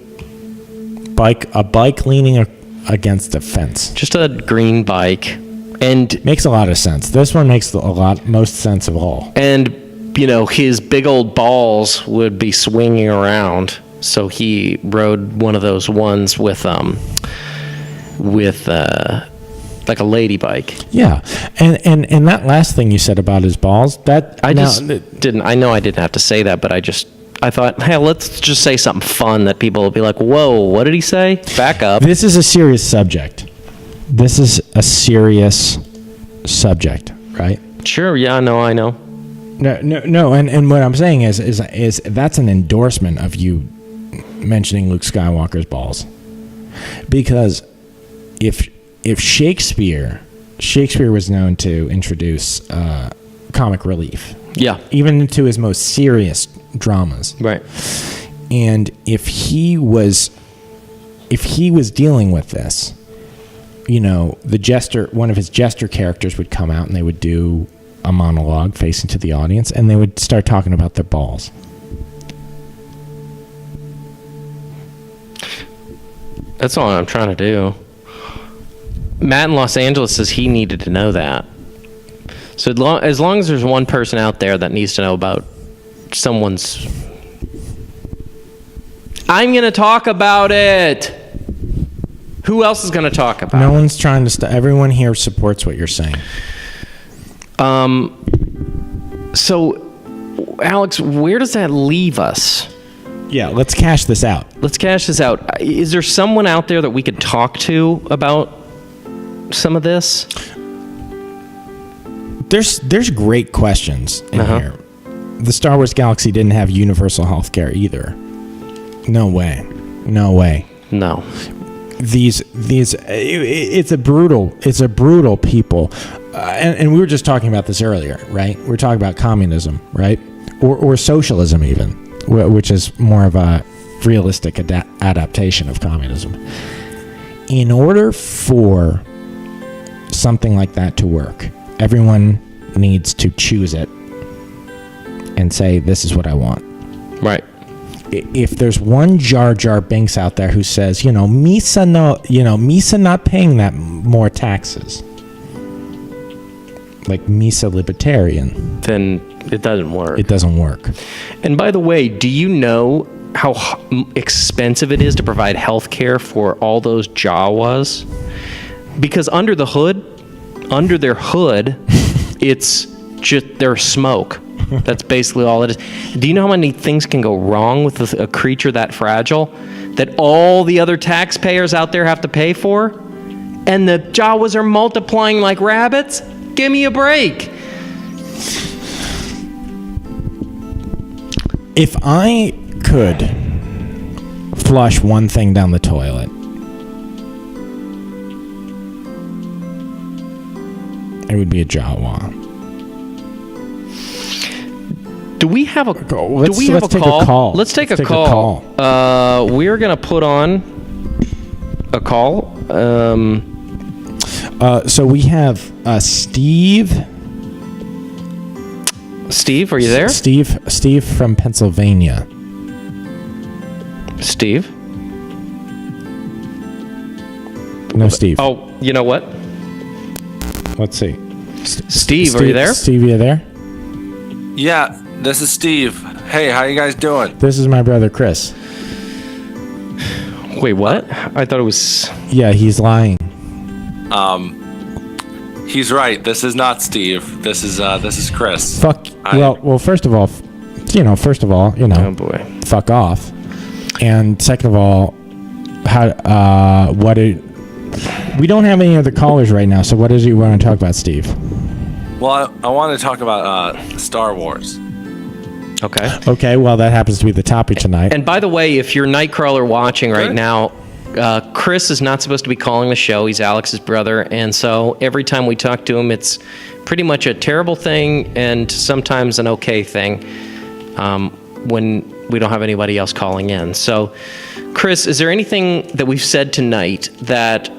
a bike leaning against a fence. Just a green bike. And makes a lot of sense. This one makes most sense of all. And his big old balls would be swinging around, so he rode one of those ones with like a lady bike. Yeah, and that last thing you said about his balls, I didn't have to say that, but I thought, hey, let's just say something fun that people will be like, whoa, what did he say? Back up. This is a serious subject. This is a serious subject, right? Sure. Yeah. No, I know. No. And what I'm saying is that's an endorsement of you mentioning Luke Skywalker's balls, because if Shakespeare was known to introduce comic relief, yeah, even into his most serious dramas, right? And if he was dealing with this, one of his jester characters would come out and they would do a monologue facing to the audience, and they would start talking about their balls. That's all I'm trying to do. Matt in Los Angeles says he needed to know that. So as long as there's one person out there that needs to know about someone's... I'm going to talk about it! Who else is going to talk about it? No one's trying to... Everyone here supports what you're saying. So, Alex, where does that leave us? Yeah, let's cash this out. Is there someone out there that we could talk to about some of this? There's great questions in here. the Star Wars galaxy didn't have universal health care either. No way. No. It's a brutal people. And we were just talking about this earlier, right? We're talking about communism, right? Or socialism even, which is more of a realistic adaptation of communism. In order for something like that to work, everyone needs to choose it and say, this is what I want. Right. If there's one Jar Jar Binks out there who says, Misa not paying that more taxes, like Misa libertarian, then it doesn't work. It doesn't work. And by the way, do you know how expensive it is to provide health care for all those Jawas? Because under their hood, it's just their smoke. That's basically all it is. Do you know how many things can go wrong with a creature that fragile that all the other taxpayers out there have to pay for? And the Jawas are multiplying like rabbits? Give me a break. If I could flush one thing down the toilet, it would be a Jawa. Do we have a call? Let's take a call. Let's take a call. We're gonna put on a call. So we have Steve. Steve, are you there? Steve from Pennsylvania. Steve? No, Steve. Oh, you know what? Let's see. Steve, are you there? Steve, you there? Yeah, this is Steve. Hey, how you guys doing? This is my brother Chris. Wait, what? I thought it was... Yeah, he's lying. He's right. This is not Steve. This is Chris. Fuck. Well, first of all, Oh, boy. fuck off. And second of all, we don't have any other callers right now, so what is it you want to talk about, Steve? Well, I want to talk about Star Wars. Okay. Okay, well, that happens to be the topic tonight. And by the way, if you're Nightcrawler watching right now, Chris is not supposed to be calling the show. He's Alex's brother. And so every time we talk to him, it's pretty much a terrible thing and sometimes an okay thing when we don't have anybody else calling in. So, Chris, is there anything that we've said tonight that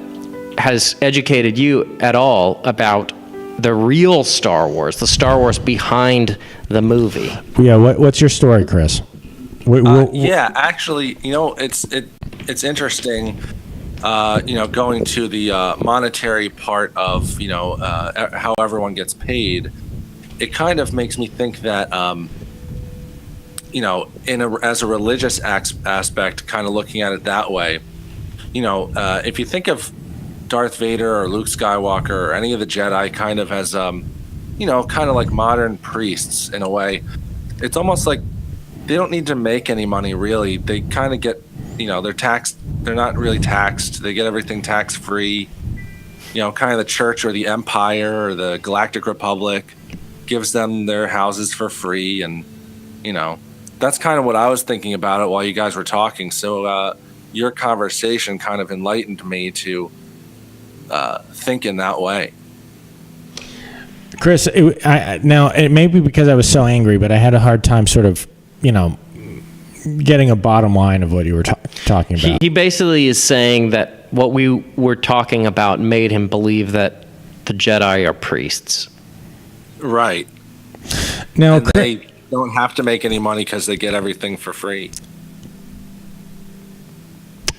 has educated you at all about the real Star Wars, the Star Wars behind the movie? Yeah, what's your story, Chris? Yeah, actually, it's interesting, going to the monetary part of, how everyone gets paid. It kind of makes me think that, as a religious aspect, kind of looking at it that way, if you think of Darth Vader or Luke Skywalker or any of the Jedi kind of as, kind of like modern priests in a way, it's almost like they don't need to make any money, really. They kind of get, they're taxed. They're not really taxed. They get everything tax-free. Kind of the church or the empire or the Galactic Republic gives them their houses for free. And, that's kind of what I was thinking about it while you guys were talking. So your conversation kind of enlightened me to think in that way. Chris, now it may be because I was so angry, but I had a hard time sort of, getting a bottom line of what you were talking about. He basically is saying that what we were talking about made him believe that the Jedi are priests. Right. Now, and they don't have to make any money because they get everything for free.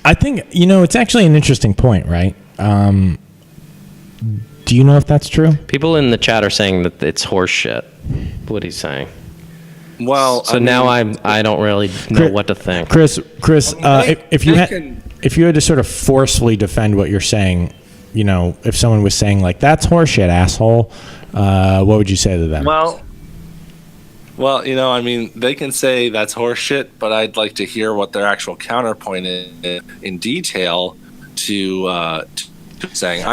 I think, it's actually an interesting point, right? Do you know if that's true? People in the chat are saying that it's horse shit, what he's saying. Well, so now I don't really know what to think. Chris, if you had to sort of forcefully defend what you're saying, if someone was saying like that's horseshit, asshole, what would you say to them? Well, they can say that's horseshit, but I'd like to hear what their actual counterpoint is in detail to saying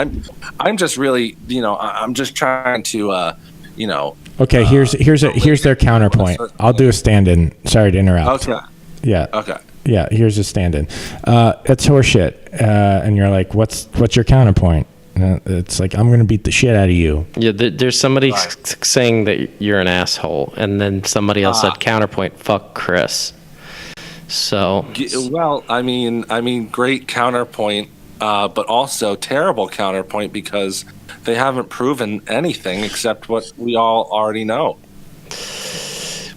I'm just really, I'm just trying to Okay, here's their counterpoint. I'll do a stand-in. Sorry to interrupt. Okay. Yeah. Okay. Yeah, here's a stand-in. It's horseshit. And you're like, what's your counterpoint? It's like, I'm going to beat the shit out of you. Yeah, there's somebody saying that you're an asshole, and then somebody else said counterpoint, fuck Chris. So. Well, I mean, great counterpoint, but also terrible counterpoint because they haven't proven anything except what we all already know.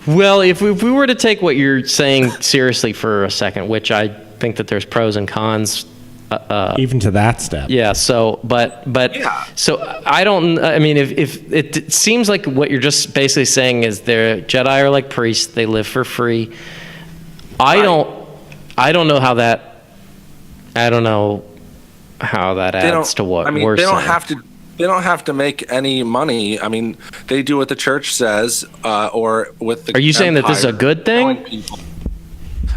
Well, if we were to take what you're saying seriously for a second, which I think that there's pros and cons. Even to that step. Yeah. So, but Yeah. so I don't. I mean, if it seems like what you're just basically saying is they're Jedi are like priests; they live for free. I don't know how that. I don't know how that adds to what we're they don't saying. have to. They don't have to make any money. I mean, they do what the church says, or with the. Are you saying that this is a empire good thing? telling people.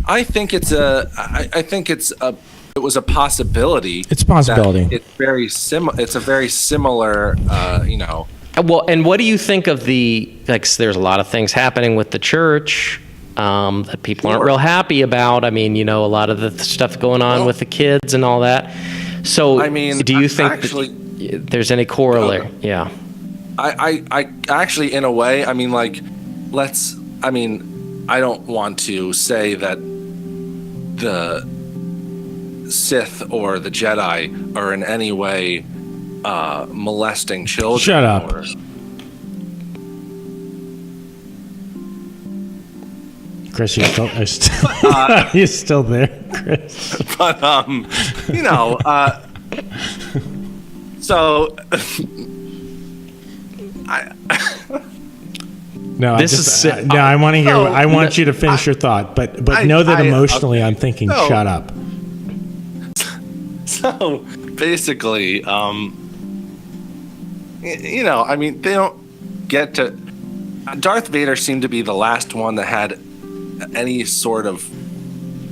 I think it's a. I think it's a. It was a possibility. It's a possibility. It's very It's a very similar. Well, and what do you think of there's a lot of things happening with the church that people aren't real happy about. I mean, a lot of the stuff going on with the kids and all that. So, I mean, do you think actually, that there's any corollary? Yeah. I actually, in a way, I mean, like, I don't want to say that the Sith or the Jedi are in any way molesting children. Shut up. Chris, you're still there, Chris. But so No, I want to hear. I want you to finish your thought, but know that emotionally, I'm thinking, shut up. So basically, I mean, they don't get to. Darth Vader seemed to be the last one that had any sort of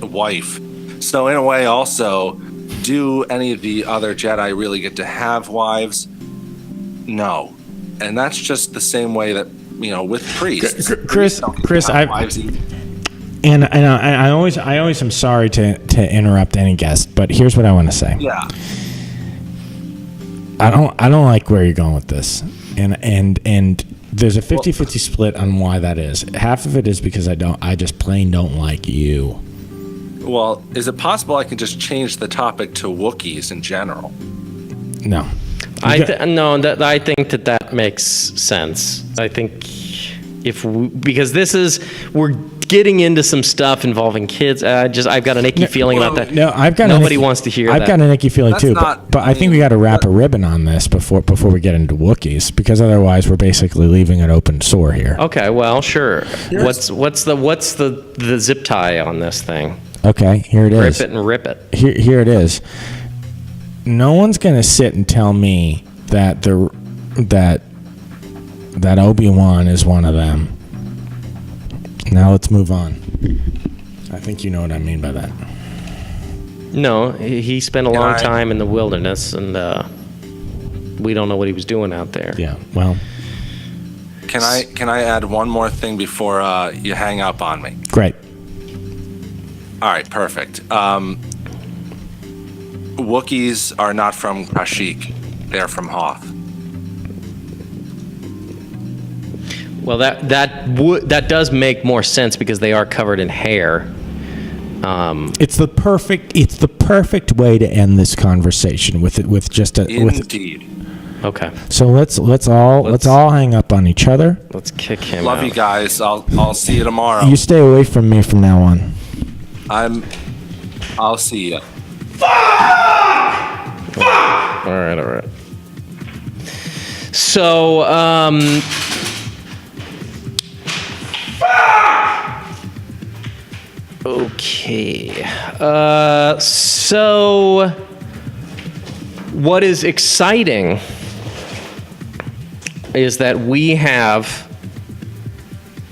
wife. So in a way, also, do any of the other Jedi really get to have wives? No, and that's just the same way that with priests. Chris, wives either. And I always am sorry to interrupt any guest, but here's what I want to say. Yeah. I don't like where you're going with this, and there's a 50-50 split on why that is. Half of it is because I just plain don't like you. Well, is it possible I can just change the topic to Wookiees in general? No. I think that makes sense. I think because we're getting into some stuff involving kids. I've got an icky feeling about that. No, nobody wants to hear that. I've got an icky feeling too, not- but I think we got to wrap a ribbon on this before we get into Wookiees, because otherwise we're basically leaving an open sore here. Okay, well, sure. What's the zip tie on this thing? Okay, here it is. Rip it and rip it. Here it is. No one's gonna sit and tell me that that Obi-Wan is one of them. Now let's move on. I think you know what I mean by that. No, he spent a long time in the wilderness, and we don't know what he was doing out there. Yeah. Well. Can I add one more thing before you hang up on me? Great. All right, perfect. Wookiees are not from Kashyyyk; they're from Hoth. Well, that does make more sense because they are covered in hair. It's the perfect way to end this conversation with just a. Indeed. Okay. So let's all hang up on each other. Let's kick him Love out. you guys. I'll see you tomorrow. You stay away from me from now on. I'll see you. All right. So, okay. So, what is exciting is that we have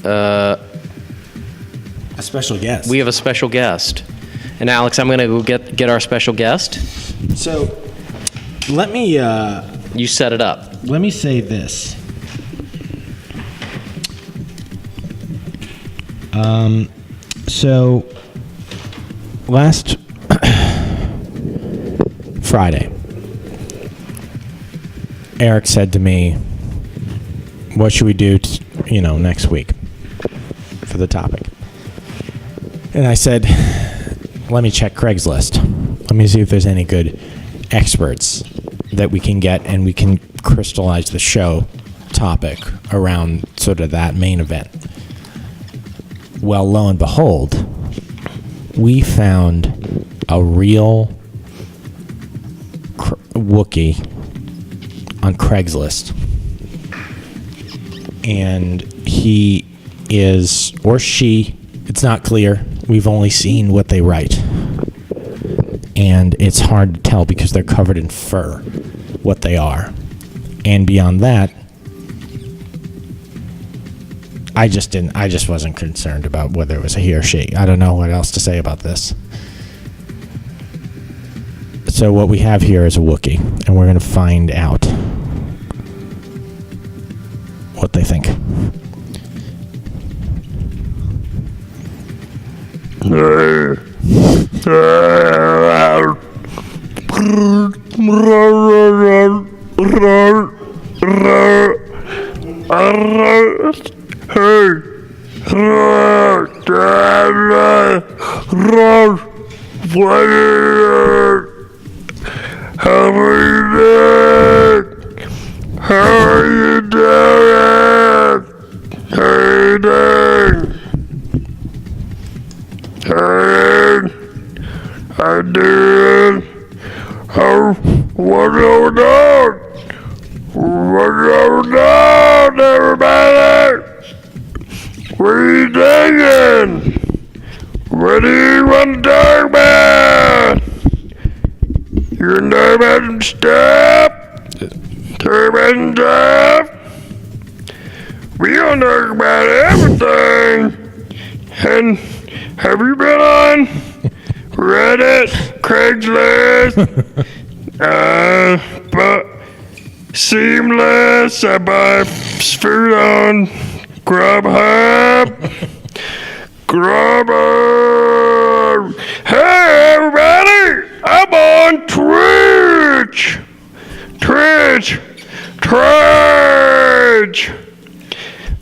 A special guest. a special guest. And Alex, I'm going to go get our special guest. So let me You set it up. let me say this. So last Friday, Eric said to me, what should we do next week for the topic? And I said, let me check Craigslist. Let me see if there's any good experts that we can get, and we can crystallize the show topic around sort of that main event. Well, lo and behold, we found a real Wookiee on Craigslist. And he is, or she, it's not clear. We've only seen what they write. And it's hard to tell because they're covered in fur what they are. And beyond that, I just wasn't concerned about whether it was a he or she. I don't know what else to say about this. So what we have here is a Wookiee, and we're going to find out what they think. We don't talk about everything. And have you been on Reddit, Craigslist, but Seamless? I buy food on Grubhub. Hey, everybody! I'm on Twitch.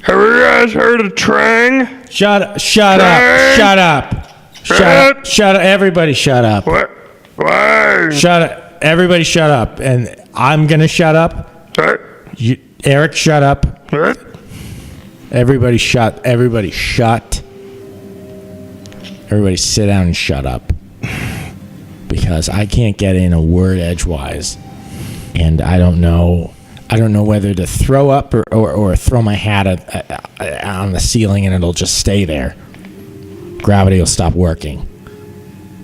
Have you guys heard of Trang? Shut up. Everybody shut up. What? Why? Shut up. Everybody shut up. And I'm going to shut up. What? Eric, shut up. What? Everybody shut. Everybody sit down and shut up. Because I can't get in a word edgewise. And I don't know whether to throw up or throw my hat on the ceiling and it'll just stay there. Gravity will stop working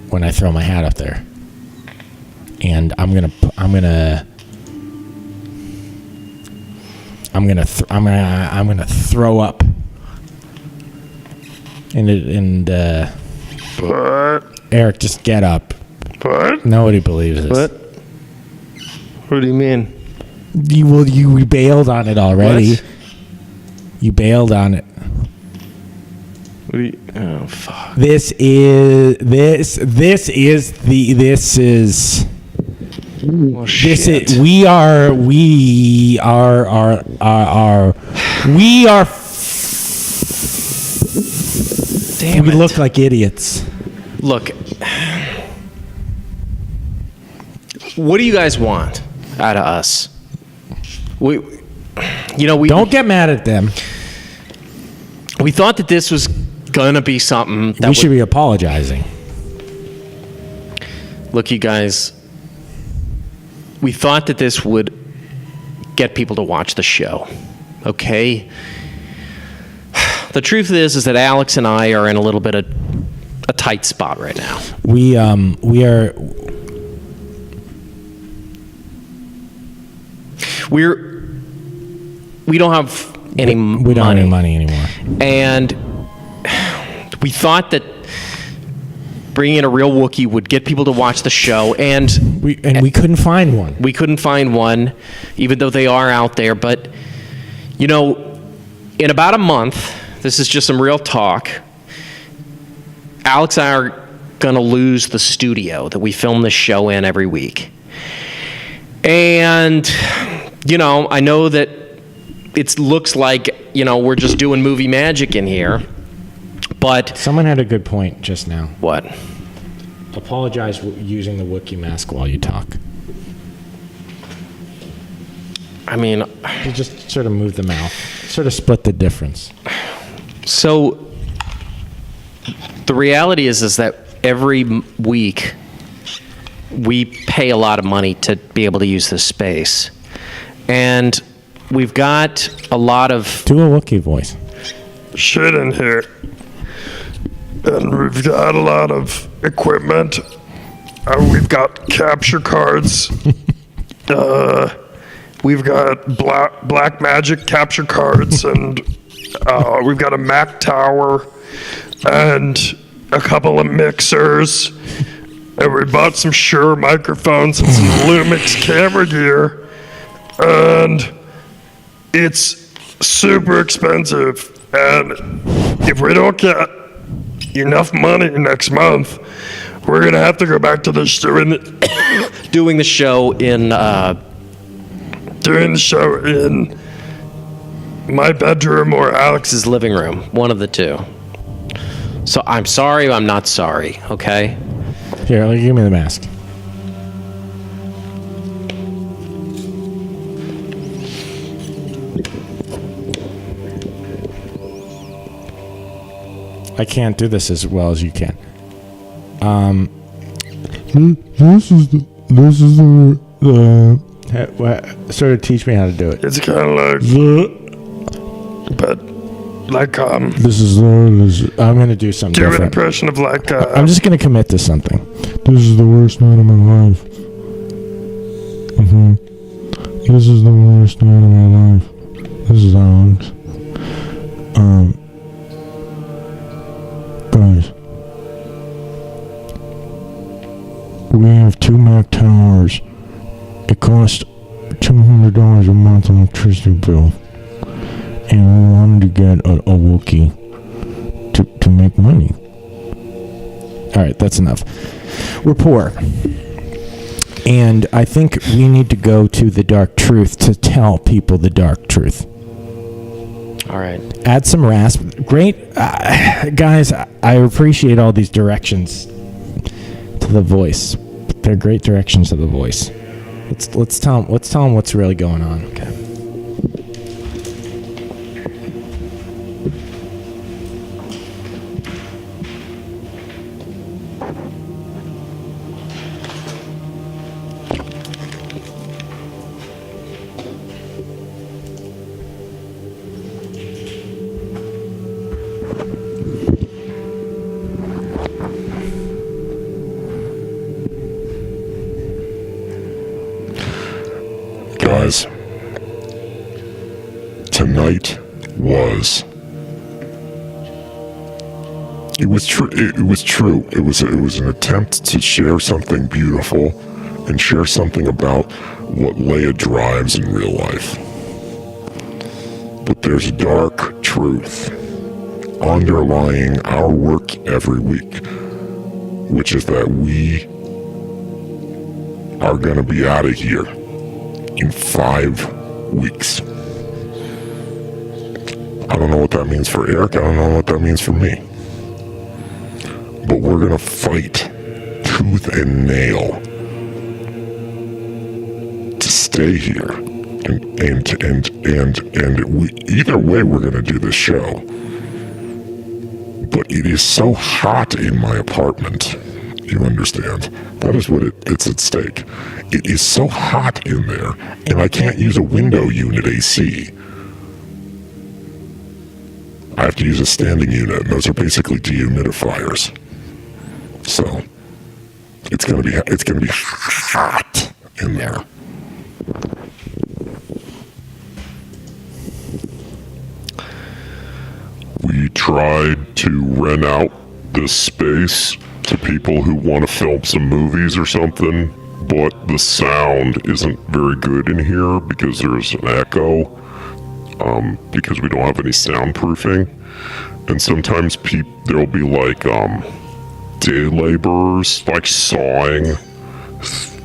when I throw my hat up there. And I'm gonna throw up. And What? Eric, just get up. What? Nobody believes this. What? What do you mean? You bailed on it already. What? You bailed on it. Oh fuck. This is Well, shit. we are Damn we it. look like idiots. Look, what do you guys want out of us? We Don't get mad at them. we thought that this was gonna be something that We should be apologizing. Look, you guys, we thought that this would get people to watch the show, okay? The truth is that Alex and I are in a little bit of a tight spot right now. We don't have any money. We don't have any money anymore. And we thought that bringing in a real Wookiee would get people to watch the show, and We couldn't find one. we couldn't find one, even though they are out there. But, in about a month, this is just some real talk, Alex and I are going to lose the studio that we film this show in every week. And, I know that it looks like, we're just doing movie magic in here. But Someone had a good point just now. what? Apologize using the Wookiee mask while you talk. I mean, You just sort of move the mouth. Sort of split the difference. so the reality is that every week we pay a lot of money to be able to use this space. And we've got a lot of Do a Wookiee voice. Shit in here. And we've got a lot of equipment. We've got capture cards. We've got black magic capture cards, and we've got a Mac tower and a couple of mixers. And we bought some Shure microphones and some Lumix camera gear. And it's super expensive. And if we don't get enough money next month, we're going to have to go back to doing the show in doing the show in my bedroom or Alex's. his living room, one of the two. So I'm sorry, I'm not sorry, okay? Here, give me the mask. I can't do this as well as you can. This is the sort of teach me how to do it. It's kind of like, but like, This is I'm gonna do something do an different. impression of like, I'm just gonna commit to something. This is the worst night of my life. This is the worst night of my life. This is Alex. Guys, we have 2 Mac towers. It costs $200 a month electricity bill, and we wanted to get a Wookiee to make money. All right, that's enough. We're poor, and I think we need to go to the dark truth to tell people the dark truth. All right. Add some rasp. Great, guys. I appreciate all these directions to the voice. They're great directions to the voice. Let's tell them what's really going on. Okay. Guys, tonight was. It was true. It was true. It was an attempt to share something beautiful and share something about what Leia drives in real life. But there's a dark truth underlying our work every week, which is that we are going to be out of here in 5 weeks. I don't know what that means for Eric. I don't know what that means for me. But we're gonna fight tooth and nail to stay here, and either way we're gonna do this show. But it is so hot in my apartment. You understand? That is what it's at stake. It is so hot in there, and I can't use a window unit AC. I have to use a standing unit, and those are basically dehumidifiers. So it's gonna be hot in there. We tried to rent out this space to people who want to film some movies or something, but the sound isn't very good in here because there's an echo, because we don't have any soundproofing, and sometimes there'll be like day laborers, like sawing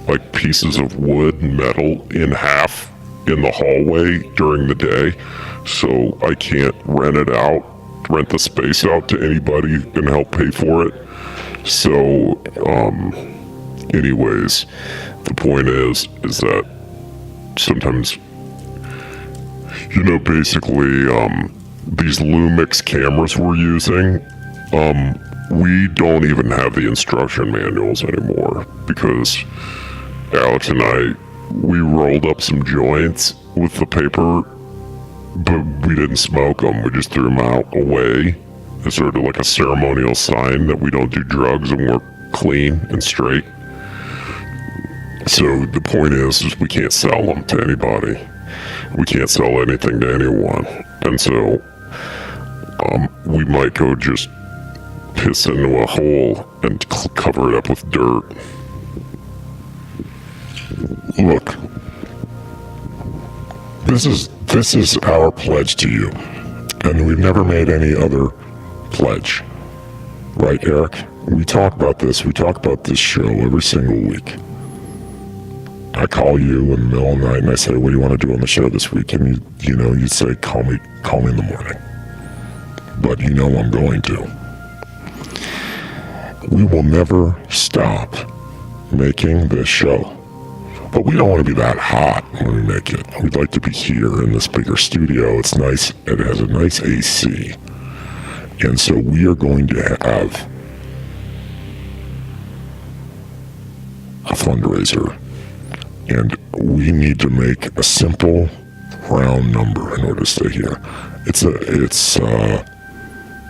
like pieces of wood and metal in half in the hallway during the day. So I can't rent the space out to anybody who can help pay for it. So, anyways, the point is that sometimes, basically, these Lumix cameras we're using, we don't even have the instruction manuals anymore because Alex and I, we rolled up some joints with the paper, but we didn't smoke them. We just threw them away as sort of like a ceremonial sign that we don't do drugs and we're clean and straight. So the point is we can't sell them to anybody. We can't sell anything to anyone. And so we might go just piss into a hole and cover it up with dirt. Look, this is our pledge to you, and we've never made any other pledge. Right, Eric? We talk about this. We talk about this show every single week. I call you in the middle of the night and I say, what do you want to do on the show this week? And you say, call me in the morning. But I'm going to. We will never stop making this show. But we don't want to be that hot when we make it. We'd like to be here in this bigger studio. It's nice. It has a nice AC. And so we are going to have a fundraiser. And we need to make a simple round number in order to stay here. It's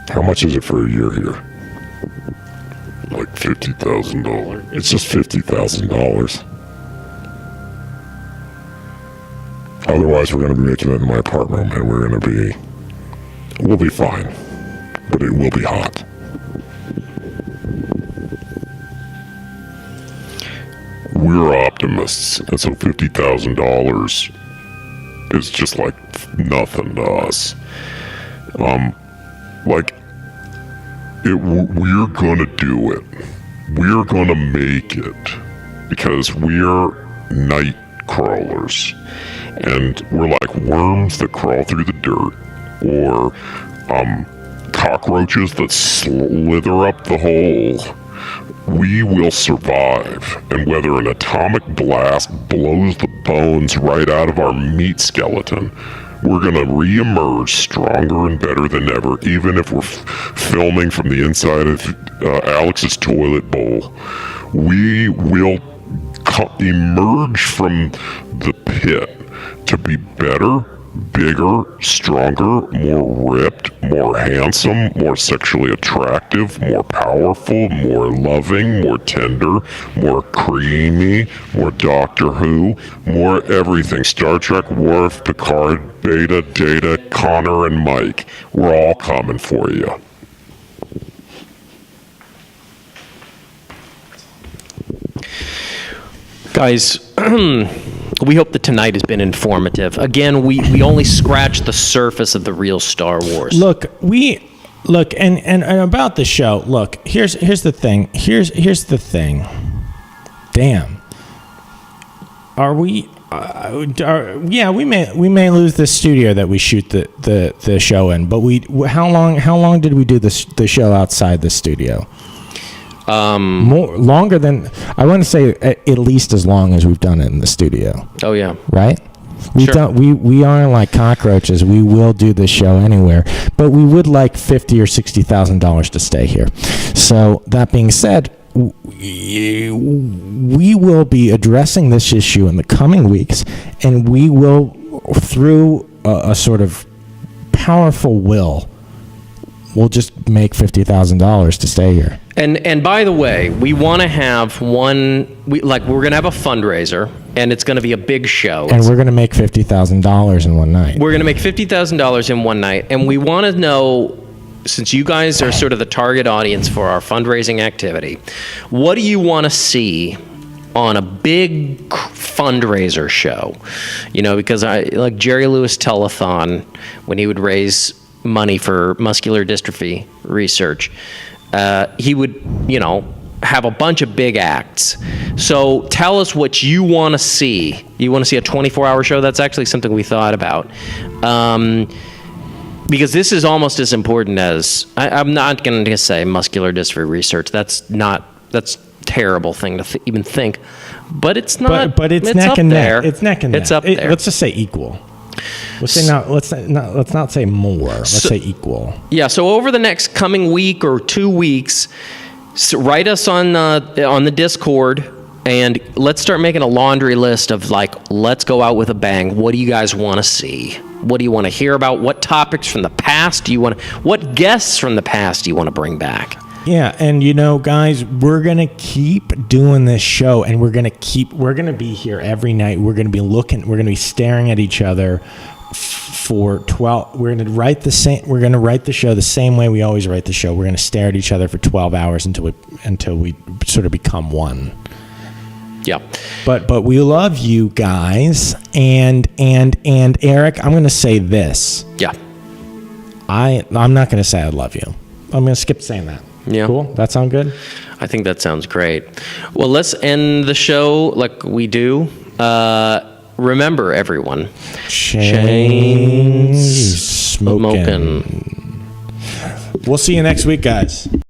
how much is it for a year here? Like $50,000. It's just $50,000. Otherwise, we're going to be making it in my apartment, and we'll be fine. But it will be hot. We're optimists, and so $50,000 is just like nothing to us. We're gonna do it. We're gonna make it because we're night crawlers, and we're like worms that crawl through the dirt, or cockroaches that slither up the hole. We will survive, and whether an atomic blast blows the bones right out of our meat skeleton, we're gonna re-emerge stronger and better than ever, even if we're filming from the inside of Alex's toilet bowl. We will emerge from the pit to be better, bigger, stronger, more ripped, more handsome, more sexually attractive, more powerful, more loving, more tender, more creamy, more Doctor Who, more everything. Star Trek, Worf, Picard, Beta, Data, Connor, and Mike. We're all coming for you. Guys, we hope that tonight has been informative. Again, we only scratched the surface of the real Star Wars. Look, and about the show. Look, here's the thing. Here's the thing. Damn. Are we? Yeah, we may lose this studio that we shoot the show in. But how long did we do the show outside the studio? Longer than, I want to say at least as long as we've done it in the studio. Oh yeah. Right? We aren't like cockroaches. We will do this show anywhere, but we would like $50,000 or $60,000 to stay here. So that being said, we will be addressing this issue in the coming weeks, and we will, through a sort of powerful will, we'll just make $50,000 to stay here. And by the way, we want to have we're going to have a fundraiser, and it's going to be a big show. And we're going to make $50,000 in one night. We're going to make $50,000 in one night, and we want to know, since you guys are sort of the target audience for our fundraising activity, what do you want to see on a big fundraiser show? Because like Jerry Lewis Telethon, when he would raise money for muscular dystrophy research, he would, have a bunch of big acts. So tell us what you want to see. You want to see a 24-hour show? That's actually something we thought about. Because this is almost as important as, I'm not going to say muscular dystrophy research. That's terrible thing to even think. But it's not. But it's neck and neck. It's neck and neck. It's up there. Let's just say equal. Let's say let's not say more. Let's say equal. Yeah. So over the next coming week or 2 weeks, write us on the Discord, and let's start making a laundry list of let's go out with a bang. What do you guys want to see? What do you want to hear about? What topics from the past do you want? What guests from the past do you want to bring back? Yeah, and guys, we're gonna keep doing this show, and we're gonna be here every night. We're gonna be staring at each other for 12. We're gonna write the show the same way we always write the show. We're gonna stare at each other for 12 hours until we sort of become one. Yeah. But we love you guys, and Eric, I'm gonna say this. Yeah. I'm not gonna say I love you. I'm gonna skip saying that. Yeah. Cool. That sound good? I think that sounds great. Well, let's end the show like we do. Remember, everyone. Chain smoking. We'll see you next week, guys.